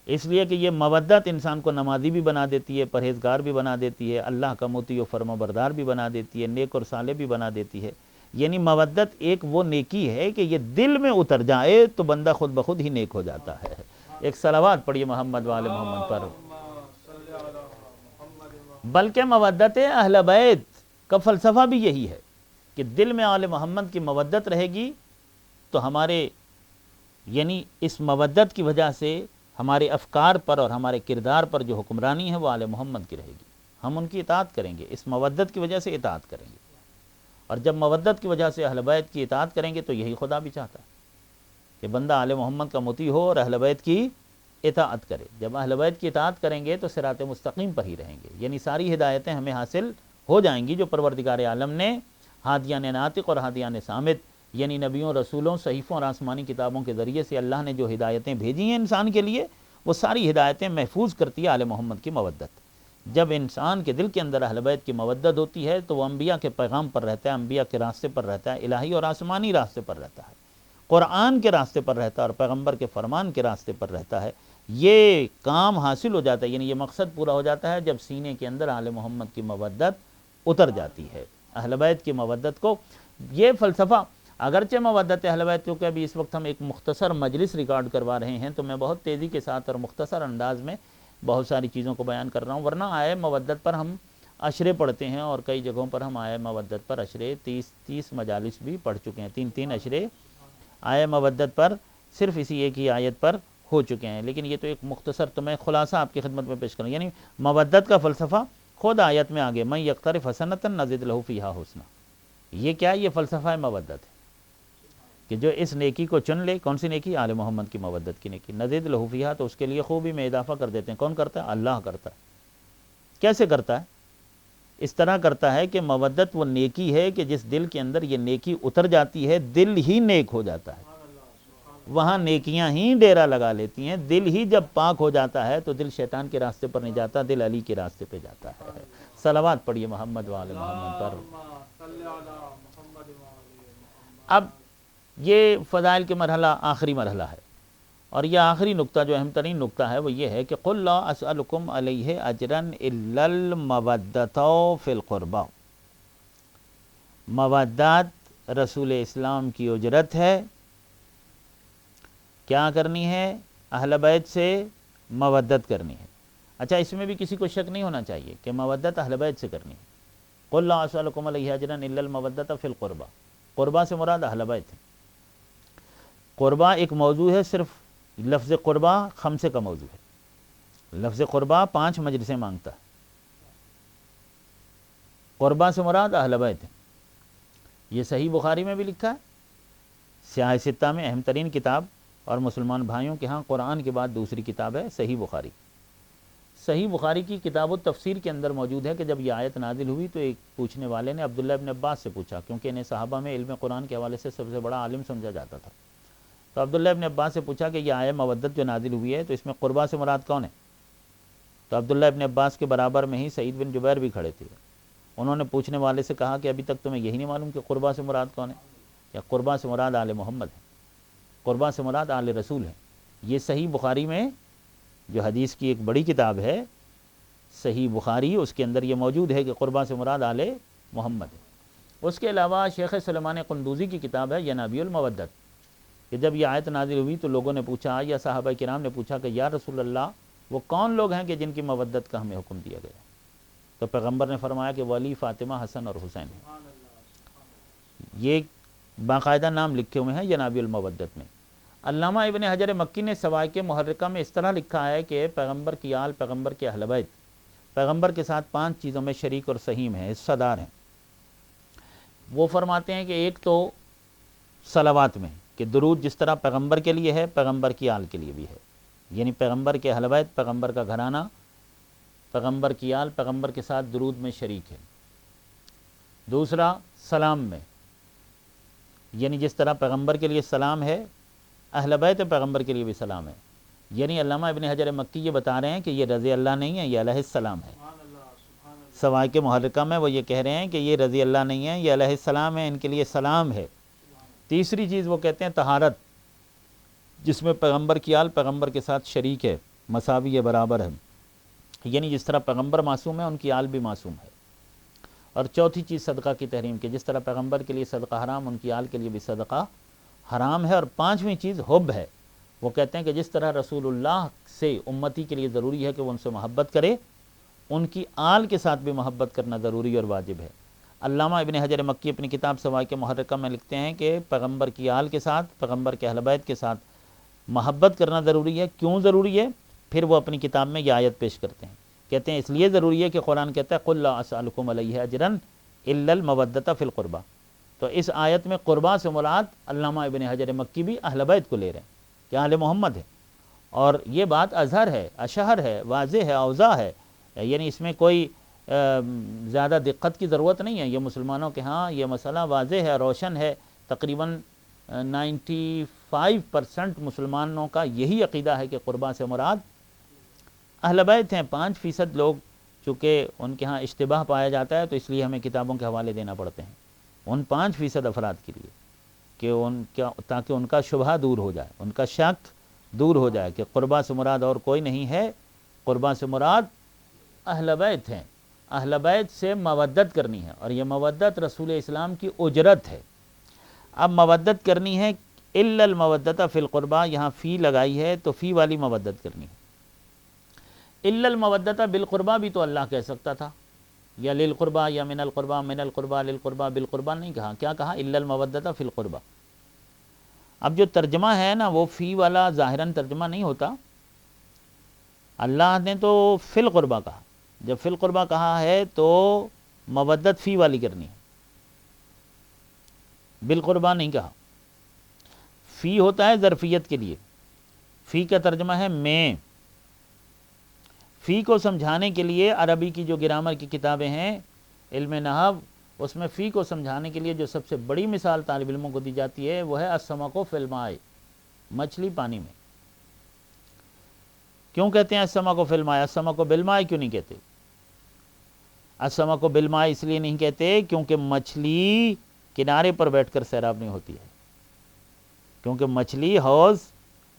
اس لیے کہ یہ مودت انسان کو نمازی بھی بنا دیتی ہے، پرہیزگار بھی بنا دیتی ہے، اللہ کا مطیع و فرما بردار بھی بنا دیتی ہے، نیک اور صالح بھی بنا دیتی ہے۔ یعنی مودت ایک وہ نیکی ہے کہ یہ دل میں اتر جائے تو بندہ خود بخود ہی نیک ہو جاتا ہے۔ ایک صلوات پڑھیے محمد وآل محمد پر۔ بلکہ مودت اہل بیت کا فلسفہ بھی یہی ہے کہ دل میں آل محمد کی مودت رہے گی تو ہمارے یعنی اس مودت کی وجہ سے ہمارے افکار پر اور ہمارے کردار پر جو حکمرانی ہے وہ آل محمد کی رہے گی، ہم ان کی اطاعت کریں گے، اس مودت کی وجہ سے اطاعت کریں گے۔ اور جب مودت کی وجہ سے اہل بیت کی اطاعت کریں گے تو یہی خدا بھی چاہتا ہے کہ بندہ آل محمد کا مطیع ہو اور اہل بیت کی اطاعت کرے۔ جب اہل بیت کی اطاعت کریں گے تو صراط مستقیم پر ہی رہیں گے، یعنی ساری ہدایتیں ہمیں حاصل ہو جائیں گی جو پروردگار عالم نے ہادیان ناطق اور ہادیان صامت یعنی نبیوں، رسولوں، صحیفوں اور آسمانی کتابوں کے ذریعے سے اللہ نے جو ہدایتیں بھیجی ہیں انسان کے لیے، وہ ساری ہدایتیں محفوظ کرتی ہے آل محمد کی مودت۔ جب انسان کے دل کے اندر اہل بیت کی مودت ہوتی ہے تو وہ انبیاء کے پیغام پر رہتا ہے، انبیاء کے راستے پر رہتا ہے، الہی اور آسمانی راستے پر رہتا ہے، قرآن کے راستے پر رہتا ہے اور پیغمبر کے فرمان کے راستے پر رہتا ہے۔ یہ کام حاصل ہو جاتا ہے، یعنی یہ مقصد پورا ہو جاتا ہے جب سینے کے اندر آل محمد کی مودت اتر جاتی ہے، اہل بیت کی مودت کو۔ یہ فلسفہ اگرچہ مودت اہل بیت، کیونکہ ابھی اس وقت ہم ایک مختصر مجلس ریکارڈ کروا رہے ہیں تو میں بہت تیزی کے ساتھ اور مختصر انداز میں بہت ساری چیزوں کو بیان کر رہا ہوں، ورنہ آئے مودت پر ہم عشرے پڑھتے ہیں اور کئی جگہوں پر ہم آئے مودت پر عشرے 30 مجالس بھی پڑھ چکے ہیں، 3 عشرے آئے مودت پر صرف اسی ایک ہی آیت پر ہو چکے ہیں۔ لیکن یہ تو ایک مختصر، تو میں خلاصہ آپ کی خدمت میں پیش کروں، یعنی مودت کا فلسفہ خود آیت میں آگے من یقترف حسنۃ نزد لہ فیہا حسنا۔ یہ کیا ہے؟ یہ فلسفہ مودت ہے کہ جو اس نیکی کو چن لے، کون سی نیکی؟ آل محمد کی مودت کی نیکی، نزد لہ فیہا، تو اس کے لیے خوبی میں اضافہ کر دیتے ہیں۔ کون کرتا ہے؟ اللہ کرتا ہے۔ کیسے کرتا ہے؟ اس طرح کرتا ہے کہ مودت وہ نیکی ہے کہ جس دل کے اندر یہ نیکی اتر جاتی ہے دل ہی نیک ہو جاتا ہے، وہاں نیکیاں ہی ڈیرا لگا لیتی ہیں۔ دل ہی جب پاک ہو جاتا ہے تو دل شیطان کے راستے پر نہیں جاتا، دل علی کے راستے پہ جاتا ہے۔ صلوات پڑھیے محمد وآل محمد پر۔ اب یہ فضائل کے مرحلہ آخری مرحلہ ہے، اور یہ آخری نقطہ جو اہم ترین نقطہ ہے وہ یہ ہے کہ قل لا اسألکم علیہ اجرا الا المودۃ فی القربى۔ مودت رسول اسلام کی اجرت ہے۔ کیا کرنی ہے؟ اہل بیت سے مودت کرنی ہے۔ اچھا، اس میں بھی کسی کو شک نہیں ہونا چاہیے کہ مودت اہل بیت سے کرنی ہے۔ قل لا اسألکم علیہ اجرا الا المودۃ فی القربى، قربہ سے مراد اہل بیت ہے۔ قربہ ایک موضوع ہے، صرف لفظ قربہ خمسے کا موضوع ہے۔ لفظ قربہ 5 مجلسیں مانگتا ہے۔ قربہ سے مراد اہل بیت ہے۔ یہ صحیح بخاری میں بھی لکھا ہے، سیاہ ستہ میں اہم ترین کتاب، اور مسلمان بھائیوں کے ہاں قرآن کے بعد دوسری کتاب ہے صحیح بخاری۔ صحیح بخاری کی کتاب التفسیر کے اندر موجود ہے کہ جب یہ آیت نازل ہوئی تو ایک پوچھنے والے نے عبداللہ ابن عباس سے پوچھا، کیونکہ انہیں صحابہ میں علم قرآن کے حوالے سے سب سے بڑا عالم سمجھا جاتا تھا۔ تو عبداللہ ابن عباس سے پوچھا کہ یہ آیت مودت جو نازل ہوئی ہے تو اس میں قربہ سے مراد کون ہے؟ تو عبداللہ ابن عباس کے برابر میں ہی سعید بن جبیر بھی کھڑے تھے۔ انہوں نے پوچھنے والے سے کہا کہ ابھی تک تمہیں یہی نہیں معلوم کہ قربہ سے مراد کون ہے؟ یا قربہ سے مراد آل محمد ہے، قربہ سے مراد آل رسول ہے۔ یہ صحیح بخاری میں جو حدیث کی ایک بڑی کتاب ہے صحیح بخاری، اس کے اندر یہ موجود ہے کہ قربہ سے مراد آل محمد ہے۔ اس کے علاوہ شیخ سلیمان قندوزی کی کتاب ہے ینابیع المودت، کہ جب یہ آیت نازل ہوئی تو لوگوں نے پوچھا، یا صحابہ کرام نے پوچھا کہ یا رسول اللہ وہ کون لوگ ہیں کہ جن کی مودت کا ہمیں حکم دیا گیا؟ تو پیغمبر نے فرمایا کہ وہ علی، فاطمہ، حسن اور حسین ہیں۔ یہ باقاعدہ نام لکھے ہوئے ہیں ینابیع المودت میں۔ علامہ ابن حجر مکی نے سوائق محرقہ میں اس طرح لکھا ہے کہ پیغمبر کی آل، پیغمبر کے اہل بیت پیغمبر کے ساتھ 5 چیزوں میں شریک اور سہیم ہیں، حصہ دار ہیں۔ وہ فرماتے ہیں کہ ایک تو صلوات میں، کہ درود جس طرح پیغمبر کے لیے ہے پیغمبر کی آل کے لیے بھی ہے، یعنی پیغمبر کے اہل بیت، پیغمبر کا گھرانہ، پیغمبر کی آل پیغمبر کے ساتھ درود میں شریک ہے۔ دوسرا سلام میں، یعنی جس طرح پیغمبر کے لیے سلام ہے اہل بیت پیغمبر کے لیے بھی سلام ہے۔ یعنی علامہ ابن حجر مکی یہ بتا رہے ہیں کہ یہ رضی اللہ نہیں ہے، یہ علیہ السلام ہے۔ سوائق محرقہ میں وہ یہ کہہ رہے ہیں کہ یہ رضی اللہ نہیں ہے، یہ علیہ السلام ہے، ان کے لیے سلام ہے۔ تیسری چیز وہ کہتے ہیں طہارت، جس میں پیغمبر کی آل پیغمبر کے ساتھ شریک ہے، مساوی برابر ہے، یعنی جس طرح پیغمبر معصوم ہے ان کی آل بھی معصوم ہے۔ اور چوتھی چیز صدقہ کی تحریم کی، جس طرح پیغمبر کے لیے صدقہ حرام، ان کی آل کے لیے بھی صدقہ حرام ہے۔ اور پانچویں چیز حب ہے، وہ کہتے ہیں کہ جس طرح رسول اللہ سے امتی کے لیے ضروری ہے کہ وہ ان سے محبت کرے، ان کی آل کے ساتھ بھی محبت کرنا ضروری اور واجب ہے۔ علامہ ابن حجر مکی اپنی کتاب سوائق محرقہ میں لکھتے ہیں کہ پیغمبر کی آل کے ساتھ، پیغمبر کے اہل بیت کے ساتھ محبت کرنا ضروری ہے۔ کیوں ضروری ہے؟ پھر وہ اپنی کتاب میں یہ آیت پیش کرتے ہیں، کہتے ہیں اس لیے ضروری ہے کہ قرآن کہتا ہے قُلْ لَا أَسْأَلُكُمْ عَلَيْهِ أَجْرًا إِلَّا الْمَوَدَّةَ فِي الْقُرْبَى۔ تو اس آیت میں قربا سے مراد علامہ ابن حجر مکی بھی اہل بیت کو لے رہے ہیں کہ آل محمد ہے، اور یہ بات اظہر ہے، اشہر ہے، واضح ہے، اوضح ہے، یعنی اس میں کوئی زیادہ دقت کی ضرورت نہیں ہے۔ یہ مسلمانوں کے ہاں یہ مسئلہ واضح ہے، روشن ہے، تقریباً 95% مسلمانوں کا یہی عقیدہ ہے کہ قربا سے مراد اہل بیت ہیں۔ 5% لوگ چونکہ ان کے ہاں اشتباہ پایا جاتا ہے تو اس لیے ہمیں کتابوں کے حوالے دینا پڑتے ہیں ان 5% افراد کے لیے، کہ تاکہ ان کا شبہ دور ہو جائے، ان کا شک دور ہو جائے کہ قربا سے مراد اور کوئی نہیں ہے، قربا سے مراد اہل بیت ہیں۔ اہل بیت سے مودت کرنی ہے، اور یہ مودت رسول اسلام کی اجرت ہے۔ اب مودت کرنی ہے الا المودۃ فی القربى، یہاں فی لگائی ہے تو فی والی مودت کرنی ہے۔ الا المودۃ بالقربى بھی تو اللہ کہہ سکتا تھا، یا للقربى یا من القربى، من القربى للقربى، بالقربى نہیں کہا، کیا کہا؟ الا المودۃ فی القربى۔ اب جو ترجمہ ہے نا وہ فی والا ظاہراً ترجمہ نہیں ہوتا، اللہ نے تو فی القربى کہا، جب فی القربى کہا ہے تو مودت فی والی کرنی ہے، بالقربى نہیں کہا۔ فی ہوتا ہے ظرفیت کے لیے، فی کا ترجمہ ہے میں۔ فی کو سمجھانے کے لیے عربی کی جو گرامر کی کتابیں ہیں، علم نحو، اس میں فی کو سمجھانے کے لیے جو سب سے بڑی مثال طالب علموں کو دی جاتی ہے وہ ہے السمک فی الماء، مچھلی پانی میں۔ کیوں کہتے ہیں السمک فی الماء؟ السمک بالماء کیوں نہیں کہتے؟ السمک بالماء اس لیے نہیں کہتے کیونکہ مچھلی کنارے پر بیٹھ کر سیراب نہیں ہوتی ہے، کیونکہ مچھلی حوض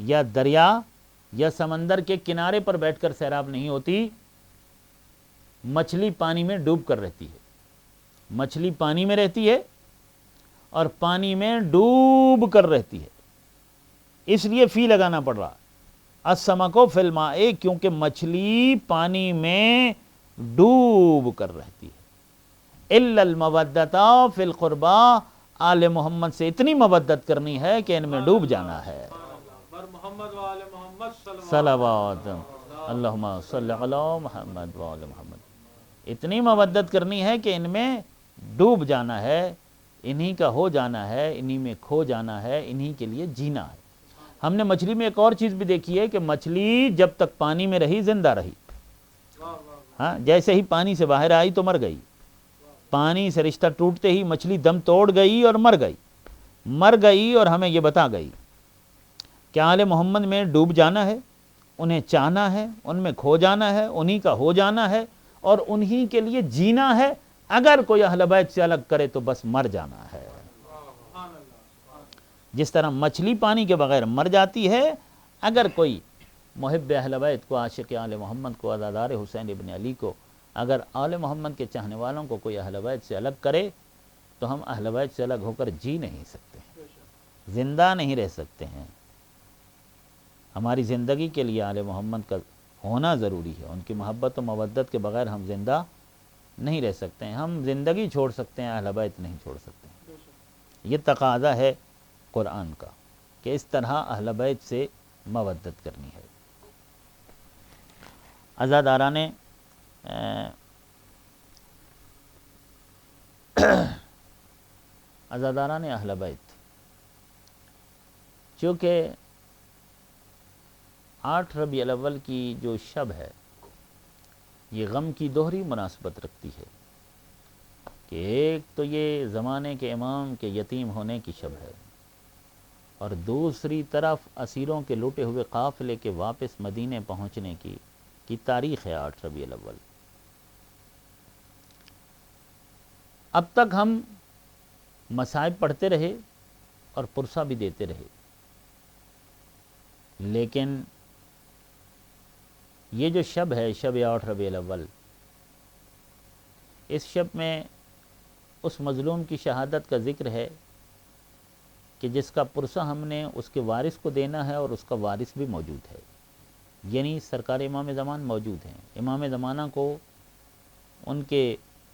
یا دریا یا سمندر کے کنارے پر بیٹھ کر سیراب نہیں ہوتی، مچھلی پانی میں ڈوب کر رہتی ہے، مچھلی پانی میں رہتی ہے اور پانی میں ڈوب کر رہتی ہے، اس لیے فی لگانا پڑ رہا۔ السمک فی الماء، کیونکہ مچھلی پانی میں ڈوب کر رہتی ہے۔ الا المودۃ فی القربى، آل محمد سے اتنی مودت کرنی ہے کہ ان میں ڈوب جانا ہے۔ صلوات اللہم صلی علی محمد وآل محمد، اتنی مودت کرنی ہے کہ ان میں ڈوب جانا ہے، انہی کا ہو جانا ہے، انہی میں کھو جانا ہے، انہی کے لیے جینا ہے۔ ہم نے مچھلی میں ایک اور چیز بھی دیکھی ہے کہ مچھلی جب تک پانی میں رہی زندہ رہی، ہاں جیسے ہی پانی سے باہر آئی تو مر گئی، پانی سے رشتہ ٹوٹتے ہی مچھلی دم توڑ گئی اور مر گئی اور ہمیں یہ بتا گئی کہ آل محمد میں ڈوب جانا ہے، انہیں چاہنا ہے، ان میں کھو جانا ہے، انہی کا ہو جانا ہے اور انہی کے لیے جینا ہے۔ اگر کوئی اہل بیت سے الگ کرے تو بس مر جانا ہے۔ جس طرح مچھلی پانی کے بغیر مر جاتی ہے، اگر کوئی محب اہل بیت کو، عاشق آل محمد کو، عزادار حسین ابن علی کو، اگر آل محمد کے چاہنے والوں کو کوئی اہل بیت سے الگ کرے تو ہم اہل بیت سے الگ ہو کر جی نہیں سکتے، زندہ نہیں رہ سکتے ہیں۔ ہماری زندگی کے لیے آل محمد کا ہونا ضروری ہے، ان کی محبت و مودت کے بغیر ہم زندہ نہیں رہ سکتے ہیں۔ ہم زندگی چھوڑ سکتے ہیں، اہل بیت نہیں چھوڑ سکتے ہیں۔ یہ تقاضا ہے قرآن کا کہ اس طرح اہل بیت سے مودت کرنی ہے۔ عزاداران اہل بیت، چونکہ 8 ربیع الاول کی جو شب ہے یہ غم کی دوہری مناسبت رکھتی ہے کہ ایک تو یہ زمانے کے امام کے یتیم ہونے کی شب ہے، اور دوسری طرف اسیروں کے لوٹے ہوئے قافلے کے واپس مدینے پہنچنے کی تاریخ ہے 8 ربیع الاول۔ اب تک ہم مصائب پڑھتے رہے اور پرسہ بھی دیتے رہے، لیکن یہ جو شب ہے شب 8 ربیع الاول، اس شب میں اس مظلوم کی شہادت کا ذکر ہے کہ جس کا پرسہ ہم نے اس کے وارث کو دینا ہے اور اس کا وارث بھی موجود ہے، یعنی سرکار امام زمان موجود ہیں۔ امام زمانہ کو ان کے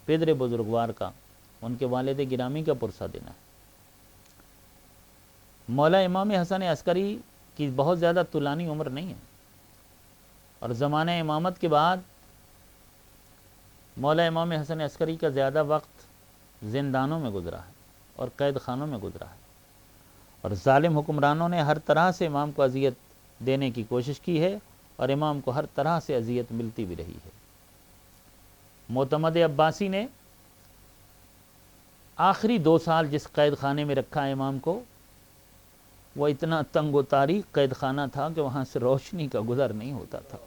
پدر بزرگوار کا، ان کے والد گرامی کا پرسہ دینا ہے۔ مولا امام حسن عسکری کی بہت زیادہ طولانی عمر نہیں ہے، اور زمانہ امامت کے بعد مولا امام حسن عسکری کا زیادہ وقت زندانوں میں گزرا ہے اور قید خانوں میں گزرا ہے، اور ظالم حکمرانوں نے ہر طرح سے امام کو اذیت دینے کی کوشش کی ہے، اور امام کو ہر طرح سے اذیت ملتی بھی رہی ہے۔ معتمد عباسی نے آخری 2 سال جس قید خانے میں رکھا امام کو، وہ اتنا تنگ و تاریک قید خانہ تھا کہ وہاں سے روشنی کا گزر نہیں ہوتا تھا۔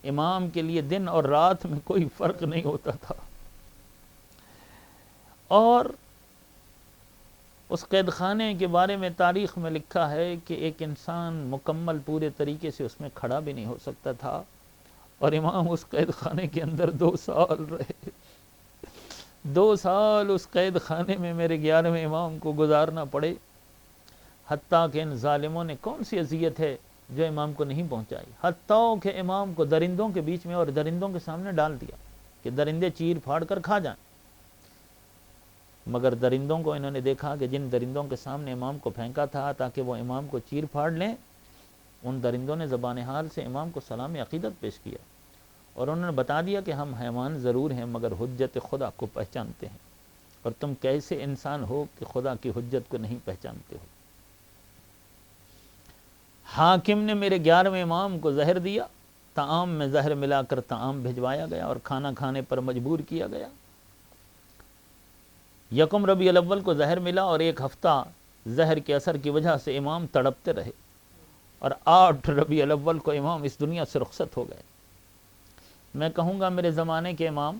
امام کے لیے دن اور رات میں کوئی فرق نہیں ہوتا تھا، اور اس قید خانے کے بارے میں تاریخ میں لکھا ہے کہ ایک انسان مکمل پورے طریقے سے اس میں کھڑا بھی نہیں ہو سکتا تھا، اور امام اس قید خانے کے اندر 2 سال رہے۔ 2 سال اس قید خانے میں میرے 11ویں امام کو گزارنا پڑے، حتیٰ کہ ان ظالموں نے کون سی اذیت ہے جو امام کو نہیں پہنچائی، حتیٰ کہ امام کو درندوں کے بیچ میں اور درندوں کے سامنے ڈال دیا کہ درندے چیر پھاڑ کر کھا جائیں، مگر درندوں کو انہوں نے دیکھا کہ جن درندوں کے سامنے امام کو پھینکا تھا تاکہ وہ امام کو چیر پھاڑ لیں، ان درندوں نے زبان حال سے امام کو سلام عقیدت پیش کیا، اور انہوں نے بتا دیا کہ ہم حیوان ضرور ہیں مگر حجت خدا کو پہچانتے ہیں، اور تم کیسے انسان ہو کہ خدا کی حجت کو نہیں پہچانتے ہو۔ حاکم نے میرے 11ویں امام کو زہر دیا، طعام میں زہر ملا کر طعام بھجوایا گیا اور کھانا کھانے پر مجبور کیا گیا۔ 1 ربیع الاول کو زہر ملا، اور 1 ہفتہ زہر کے اثر کی وجہ سے امام تڑپتے رہے، اور 8 ربیع الاول کو امام اس دنیا سے رخصت ہو گئے۔ میں کہوں گا میرے زمانے کے امام،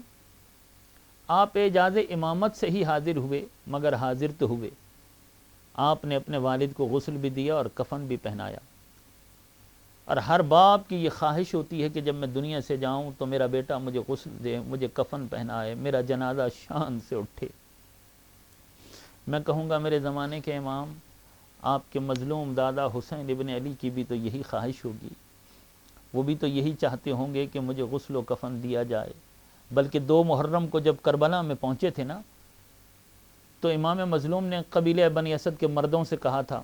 آپ اعجاز امامت سے ہی حاضر ہوئے، مگر حاضر تو ہوئے۔ آپ نے اپنے والد کو غسل بھی دیا اور کفن بھی پہنایا، اور ہر باپ کی یہ خواہش ہوتی ہے کہ جب میں دنیا سے جاؤں تو میرا بیٹا مجھے غسل دے، مجھے کفن پہنائے، میرا جنازہ شان سے اٹھے۔ میں کہوں گا میرے زمانے کے امام، آپ کے مظلوم دادا حسین ابن علی کی بھی تو یہی خواہش ہوگی، وہ بھی تو یہی چاہتے ہوں گے کہ مجھے غسل و کفن دیا جائے۔ بلکہ 2 محرم کو جب کربلا میں پہنچے تھے نا، تو امام مظلوم نے قبیلہ بنی اسد کے مردوں سے کہا تھا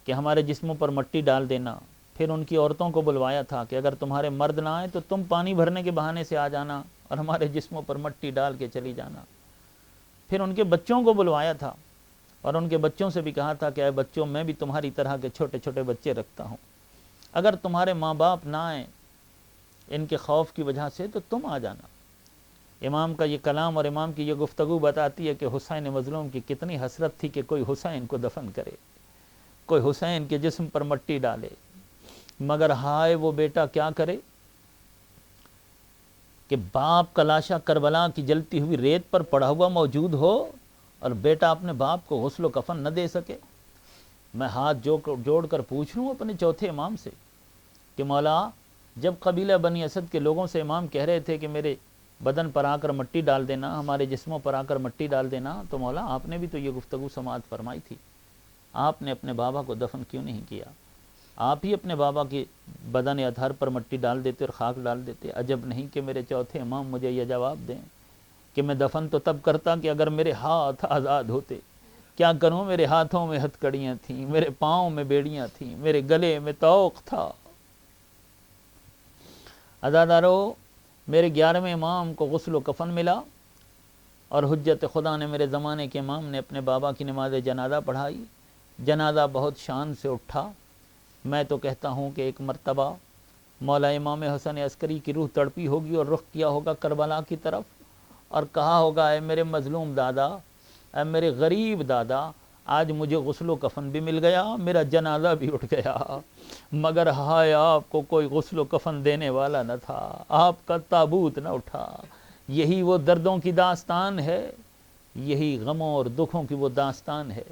کہ ہمارے جسموں پر مٹی ڈال دینا، پھر ان کی عورتوں کو بلوایا تھا کہ اگر تمہارے مرد نہ آئے تو تم پانی بھرنے کے بہانے سے آ جانا اور ہمارے جسموں پر مٹی ڈال کے چلی جانا۔ پھر ان کے بچوں کو بلوایا تھا اور ان کے بچوں سے بھی کہا تھا کہ اے بچوں، میں بھی تمہاری طرح کے چھوٹے چھوٹے بچے رکھتا ہوں، اگر تمہارے ماں باپ نہ آئیں ان کے خوف کی وجہ سے تو تم آ جانا۔ امام کا یہ کلام اور امام کی یہ گفتگو بتاتی ہے کہ حسین مظلوم کی کتنی حسرت تھی کہ کوئی حسین کو دفن کرے، کوئی حسین کے جسم پر مٹی ڈالے، مگر ہائے وہ بیٹا کیا کرے کہ باپ کا لاشا کربلا کی جلتی ہوئی ریت پر پڑا ہوا موجود ہو اور بیٹا اپنے باپ کو غسل و کفن نہ دے سکے۔ میں ہاتھ جوڑ کر پوچھ لوں اپنے چوتھے امام سے کہ مولا، جب قبیلہ بنی اسد کے لوگوں سے امام کہہ رہے تھے کہ میرے بدن پر آ کر مٹی ڈال دینا، ہمارے جسموں پر آ کر مٹی ڈال دینا، تو مولا آپ نے بھی تو یہ گفتگو سماعت فرمائی تھی، آپ نے اپنے بابا کو دفن کیوں نہیں کیا؟ آپ ہی اپنے بابا کے بدن اطہر پر مٹی ڈال دیتے اور خاک ڈال دیتے۔ عجب نہیں کہ میرے چوتھے امام مجھے یہ جواب دیں کہ میں دفن تو تب کرتا کہ اگر میرے ہاتھ آزاد ہوتے۔ کیا کروں، میرے ہاتھوں میں ہتھکڑیاں تھیں، میرے پاؤں میں بیڑیاں تھیں، میرے گلے میں طوق تھا۔ عزادارو، میرے 11ویں امام کو غسل و کفن ملا، اور حجت خدا نے میرے زمانے کے امام نے اپنے بابا کی نماز جنازہ پڑھائی۔ جنازہ بہت شان سے اٹھا۔ میں تو کہتا ہوں کہ ایک مرتبہ مولا امام حسن عسکری کی روح تڑپی ہوگی اور رخ کیا ہوگا کربلا کی طرف اور کہا ہوگا، اے میرے مظلوم دادا، اے میرے غریب دادا، آج مجھے غسل و کفن بھی مل گیا، میرا جنازہ بھی اٹھ گیا، مگر ہائے آپ کو کوئی غسل و کفن دینے والا نہ تھا، آپ کا تابوت نہ اٹھا۔ یہی وہ دردوں کی داستان ہے، یہی غموں اور دکھوں کی وہ داستان ہے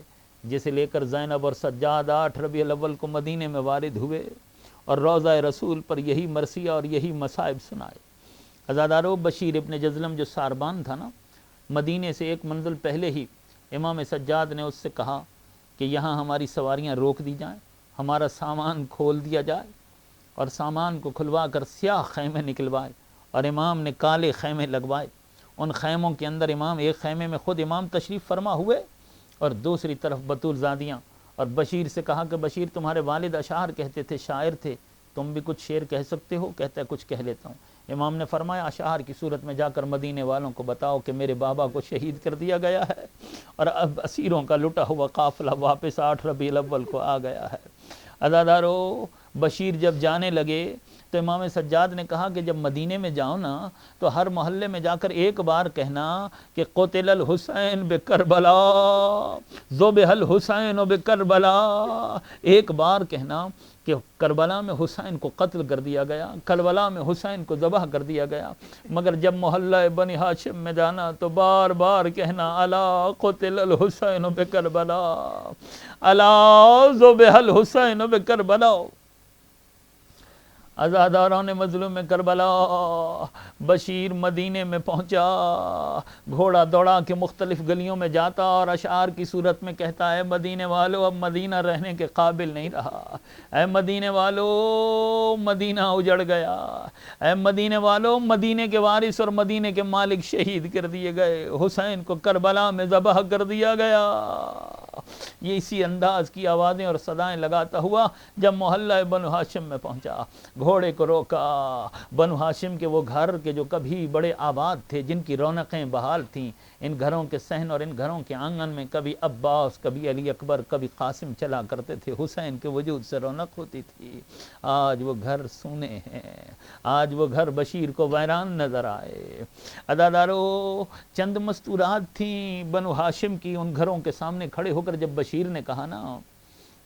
جسے لے کر زینب اور سجاد 8 ربیع الاول کو مدینے میں وارد ہوئے، اور روضہ رسول پر یہی مرثیہ اور یہی مصائب سنائے۔ عزادارو، بشیر ابن جزلم جو ساربان تھا نا، مدینے سے ایک منزل پہلے ہی امام سجاد نے اس سے کہا کہ یہاں ہماری سواریاں روک دی جائیں، ہمارا سامان کھول دیا جائے، اور سامان کو کھلوا کر سیاہ خیمے نکلوائے اور امام نے کالے خیمے لگوائے۔ ان خیموں کے اندر امام، ایک خیمے میں خود امام تشریف فرما ہوئے اور دوسری طرف بطول زادیاں، اور بشیر سے کہا کہ بشیر تمہارے والد اشعار کہتے تھے، شاعر تھے، تم بھی کچھ شعر کہہ سکتے ہو؟ کہتا ہے کچھ کہہ لیتا ہوں۔ امام نے فرمایا اشعار کی صورت میں جا کر مدینے والوں کو بتاؤ کہ میرے بابا کو شہید کر دیا گیا ہے اور اب اسیروں کا لٹا ہوا قافلہ واپس 8 ربیع الاول کو آ گیا ہے۔ عزادارو، بشیر جب جانے لگے تو امام سجاد نے کہا کہ جب مدینے میں جاؤ نا تو ہر محلے میں جا کر ایک بار کہنا کہ قتل الحسین بکربلا، ذبح الحسین بکربلا، ایک بار کہنا کہ کربلا میں حسین کو قتل کر دیا گیا، کربلا میں حسین کو ذبح کر دیا گیا۔ مگر جب محلہ بنی ہاشم میں جانا تو بار بار کہنا الا قتل الحسین بکربلا، الا ذبح الحسین بکربلا۔ عزاداروں نے مظلوم کربلا، بشیر مدینے میں پہنچا، گھوڑا دوڑا کے مختلف گلیوں میں جاتا اور اشعار کی صورت میں کہتا ہے مدینے والو اب مدینہ رہنے کے قابل نہیں رہا، اے مدینے والو مدینہ اجڑ گیا، اے مدینے والو مدینے کے وارث اور مدینے کے مالک شہید کر دیے گئے، حسین کو کربلا میں ذبح کر دیا گیا۔ یہ اسی انداز کی آوازیں اور صدائیں لگاتا ہوا جب محلہ بنو ہاشم میں پہنچا، گھوڑے کو روکا۔ بنو ہاشم کے وہ گھر کے جو کبھی بڑے آباد تھے، جن کی رونقیں بحال تھیں، ان گھروں کے صحن اور ان گھروں کے آنگن میں کبھی عباس، کبھی علی اکبر، کبھی قاسم چلا کرتے تھے، حسین کے وجود سے رونق ہوتی تھی۔ آج وہ گھر سونے ہیں، آج وہ گھر بشیر کو ویران نظر آئے۔ عزادارو، چند مستورات تھیں بنو ہاشم کی، ان گھروں کے سامنے کھڑے ہو کر جب بشیر نے کہا نا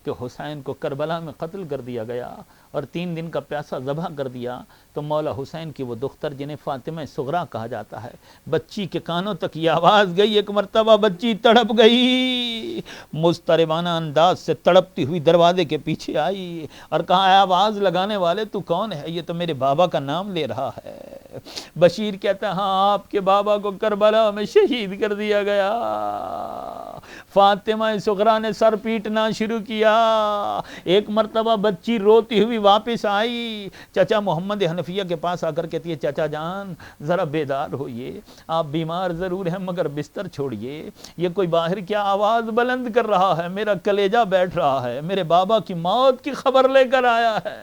کہ حسین کو کربلا میں قتل کر دیا گیا اور 3 دن کا پیاسا ذبح کر دیا، تو مولا حسین کی وہ دختر جنہیں فاطمہ صغریٰ کہا جاتا ہے، بچی کے کانوں تک یہ آواز گئی، ایک مرتبہ بچی تڑپ گئی، مضطربانہ انداز سے تڑپتی ہوئی دروازے کے پیچھے آئی اور کہا اے آواز لگانے والے تو کون ہے؟ یہ تو میرے بابا کا نام لے رہا ہے۔ بشیر کہتا ہے ہاں، آپ کے بابا کو کربلا میں شہید کر دیا گیا۔ فاطمہ صغریٰ نے سر پیٹنا شروع کیا۔ ایک مرتبہ بچی روتی ہوئی واپس آئی، چچا محمد حنفیہ کے پاس آ کر کہتی ہے چچا جان ذرا بیدار ہوئیے، آپ بیمار ضرور ہیں مگر بستر چھوڑیے، یہ کوئی باہر کیا آواز بلند کر رہا ہے، میرا کلیجہ بیٹھ رہا ہے، میرے بابا کی موت کی خبر لے کر آیا ہے۔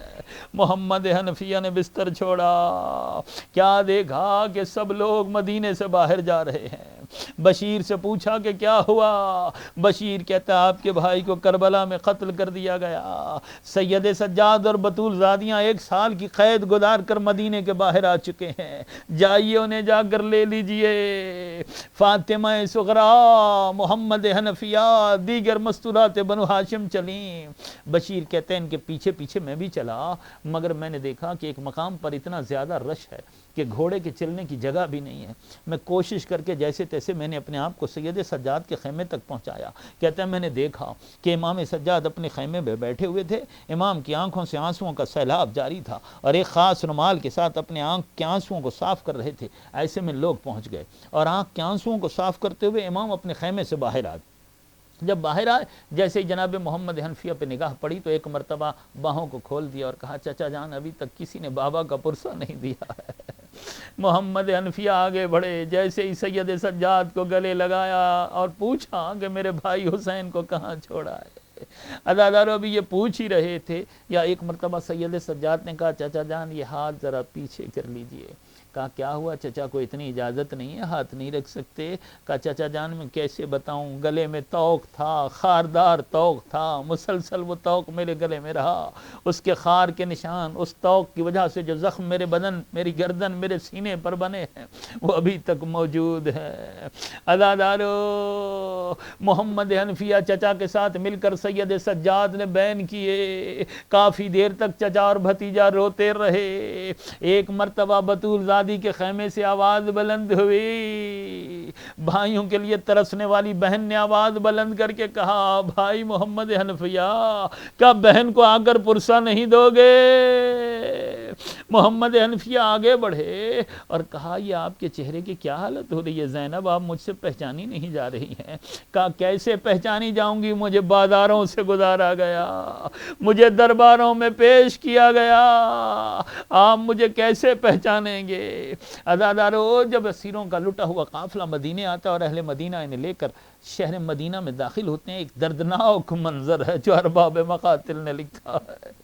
محمد حنفیہ نے بستر چھوڑا، کیا دیکھا کہ سب لوگ مدینے سے باہر جا رہے ہیں۔ بشیر سے پوچھا کہ کیا ہوا؟ بشیر کہتا ہے آپ کے بھائی کو کربلا میں قتل کر دیا گیا۔ سید سجاد اور بطول زادیاں 1 سال کی قید گزار کر مدینے کے باہر آ چکے ہیں، جائیے انہیں جا کر لے لیجئے۔ فاطمہ صغریٰ، محمد حنفیہ، دیگر مستورات بنو ہاشم چلیں۔ بشیر کہتے ہیں ان کے پیچھے پیچھے میں بھی چلا، مگر میں نے دیکھا کہ ایک مقام پر اتنا زیادہ رش ہے کہ گھوڑے کے چلنے کی جگہ بھی نہیں ہے۔ میں کوشش کر کے جیسے تیسے میں نے اپنے آپ کو سید سجاد کے خیمے تک پہنچایا۔ کہتا ہے میں نے دیکھا کہ امام سجاد اپنے خیمے میں بیٹھے ہوئے تھے، امام کی آنکھوں سے آنسوؤں کا سیلاب جاری تھا اور ایک خاص رومال کے ساتھ اپنے آنکھ کے آنسوؤں کو صاف کر رہے تھے۔ ایسے میں لوگ پہنچ گئے اور آنکھ کے آنسوؤں کو صاف کرتے ہوئے امام اپنے خیمے سے باہر آئے۔ جب باہر آئے، جیسے ہی جناب محمد حنفیہ پہ نگاہ پڑی تو ایک مرتبہ باہوں کو کھول دیا اور کہا چچا جان ابھی تک کسی نے بابا کا پرسہ نہیں دیا ہے۔ محمد حنفیہ آگے بڑھے، جیسے ہی سید سجاد کو گلے لگایا اور پوچھا کہ میرے بھائی حسین کو کہاں چھوڑا ہے۔ عزادارو ابھی یہ پوچھ ہی رہے تھے یا ایک مرتبہ سید سجاد نے کہا چچا جان یہ ہاتھ ذرا پیچھے کر لیجئے۔ کہا کیا ہوا چچا کو اتنی اجازت نہیں ہے، ہاتھ نہیں رکھ سکتے؟ کہا چچا جان میں کیسے بتاؤں، گلے میں توق تھا، خاردار توق تھا، مسلسل وہ توق میرے گلے میں رہا، اس کے خار کے نشان، اس توق کی وجہ سے جو زخم میرے بدن، میری گردن، میرے سینے پر بنے ہیں وہ ابھی تک موجود ہے۔ عزادارو، محمد حنفیہ چچا کے ساتھ مل کر سید سجاد نے بیان کیے، کافی دیر تک چچا اور بھتیجا روتے رہے۔ ایک مرتبہ بطول شادی کے خیمے سے آواز بلند ہوئی. بھائیوں کے لیے ترسنے والی بہن نے آواز بلند کر کے کہا بھائی محمد حنفیہ کیا بہن کو آ کر پرسہ نہیں دو گے؟ محمد حنفیہ آگے بڑھے اور کہا یہ آپ کے چہرے کی کیا حالت ہو رہی ہے زینب، آپ مجھ سے پہچانی نہیں جا رہی ہیں. کہا کیسے پہچانی جاؤں گی، مجھے بازاروں سے گزارا گیا، مجھے درباروں میں پیش کیا گیا، آپ مجھے کیسے پہچانیں گے؟ عزادارو جب اسیروں کا لٹا ہوا قافلہ مدینے آتا اور اہل مدینہ انہیں لے کر شہر مدینہ میں داخل ہوتے ہیں، ایک دردناک منظر ہے جو ارباب مقاتل نے لکھا ہے.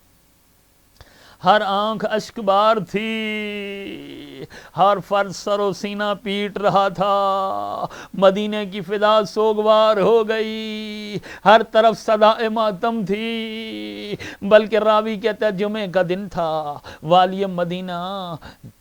ہر آنکھ اشک بار تھی، ہر فرد سر و سینہ پیٹ رہا تھا، مدینے کی فضا سوگوار ہو گئی، ہر طرف صدائے ماتم تھی. بلکہ راوی کہتا ہے جمعے کا دن تھا، والی مدینہ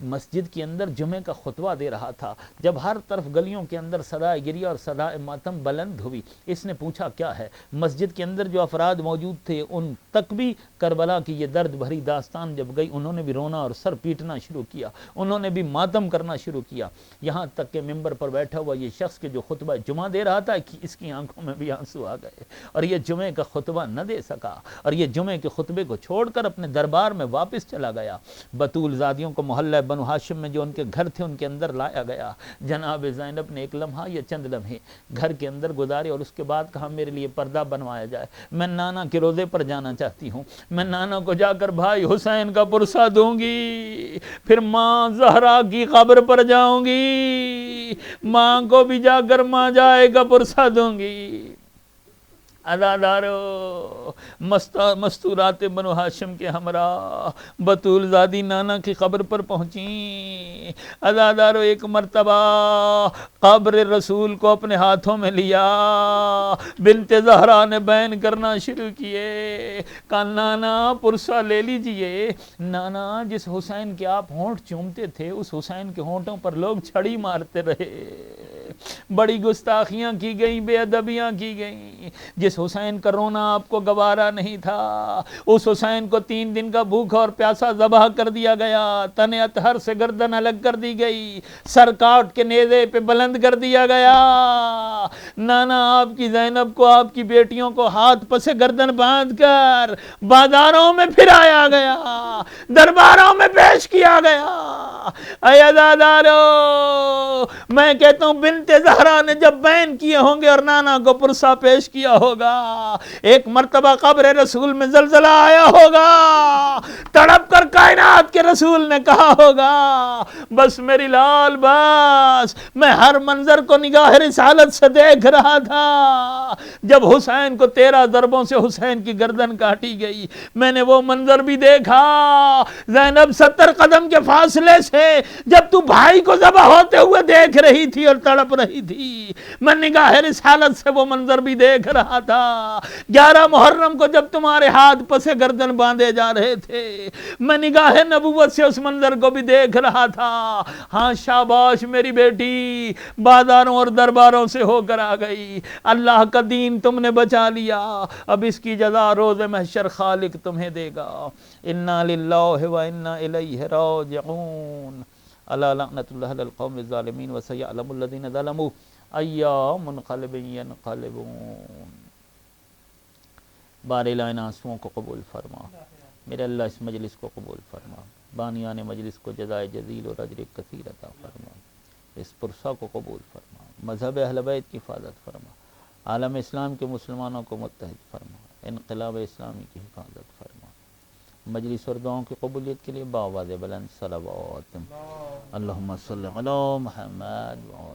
مسجد کے اندر جمعے کا خطبہ دے رہا تھا. جب ہر طرف گلیوں کے اندر صدائے گریہ اور صدائے ماتم بلند ہوئی، اس نے پوچھا کیا ہے؟ مسجد کے اندر جو افراد موجود تھے ان تک بھی کربلا کی یہ درد بھری داستان جب گئی، انہوں نے بھی رونا اور سر پیٹنا شروع کیا، انہوں نے بھی ماتم کرنا شروع کیا. یہاں تک کہ ممبر پر بیٹھا ہوا یہ شخص کے جو خطبہ جمعہ دے رہا تھا کہ اس کی آنکھوں میں بھی آنسو آ گئے اور یہ جمعے کا خطبہ نہ دے سکا اور یہ جمعے کے خطبے کو چھوڑ کر اپنے دربار میں واپس چلا گیا. بطول زادیوں کو محلہ بنو ہاشم میں جو ان کے گھر تھے ان کے اندر لایا گیا. جناب زینب نے ایک لمحہ یا چند لمحے گھر کے اندر گزارے اور اس کے بعد کہا میرے لیے پردہ بنوایا جائے، میں نانا کے روزے پر جانا چاہتی ہوں، میں نانا کو جا کر بھائی حسین کا پرسہ دوں گی، پھر ماں زہرا کی قبر پر جاؤں گی، ماں کو بھی جا کر ماں جائے کا پرسہ دوں گی. عزادارو مستورات بنو ہاشم کے ہمراہ بطول زادی نانا کی قبر پر پہنچیں. عزادارو ایک مرتبہ قبر رسول کو اپنے ہاتھوں میں لیا، بنت زہرا نے بیان کرنا شروع کیے. کہا نانا پرسہ لے لیجئے. نانا جس حسین کے آپ ہونٹ چومتے تھے اس حسین کے ہونٹوں پر لوگ چھڑی مارتے رہے، بڑی گستاخیاں کی گئیں، بے ادبیاں کی گئیں. جس حسین کا رونا آپ کو گوارا نہیں تھا اس حسین کو 3 دن کا بھوکا اور پیاسا ذبح کر دیا گیا، تن اطہر سے گردن الگ کر دی گئی، سر کاٹ کے نیزے پہ بلند کر دیا گیا. نانا آپ کی زینب کو، آپ کی بیٹیوں کو ہاتھ پسے گردن باندھ کر بازاروں میں پھرایا گیا، درباروں میں پیش کیا گیا. اے عزادارو میں کہتا ہوں بنت زہرا نے جب بیان کیے ہوں گے اور نانا کو پرسہ پیش کیا ہوگا، ایک مرتبہ قبر رسول میں زلزلہ آیا ہوگا، تڑپ کر کائنات کے رسول نے کہا ہوگا بس میری لال بس. میں ہر منظر کو نگاہ رسالت سے دیکھ رہا تھا. جب حسین کو 13 ضربوں سے حسین کی گردن کاٹی گئی میں نے وہ منظر بھی دیکھا. زینب 70 قدم کے فاصلے سے جب تو بھائی کو ذبح ہوتے ہوئے دیکھ رہی تھی اور تڑپ رہی تھی، میں نگاہ رسالت سے وہ منظر بھی دیکھ رہا تھا. 11 محرم کو جب تمہارے ہاتھ پسے گردن باندھے جا رہے تھے میں نگاہ نبوت سے اس منظر کو بھی دیکھ رہا تھا. ہاں شاباش میری بیٹی، بازاروں اور درباروں سے ہو کر آ گئی، اللہ کا دین تم نے بچا لیا، اب اس کی جزا روز محشر خالق تمہیں دے گا. انا للہ و انا الیہ راجعون. الا لعنت اللہ علی القوم الظالمین وسیعلم الذین ظلموا ای منقلب ینقلبون. بار الہ ان آنسوؤں کو قبول فرما، میرے اللہ اس مجلس کو قبول فرما، بانیان مجلس کو جزائے جزیل اور اجر کثیر عطا فرما، اس پرسہ کو قبول فرما، مذہب اہل بیت کی حفاظت فرما، عالم اسلام کے مسلمانوں کو متحد فرما، انقلاب اسلامی کی حفاظت فرما. مجلس اور دعاؤں کی قبولیت کے لیے باواز بلند صلوات. اللہم صلی علی محمد و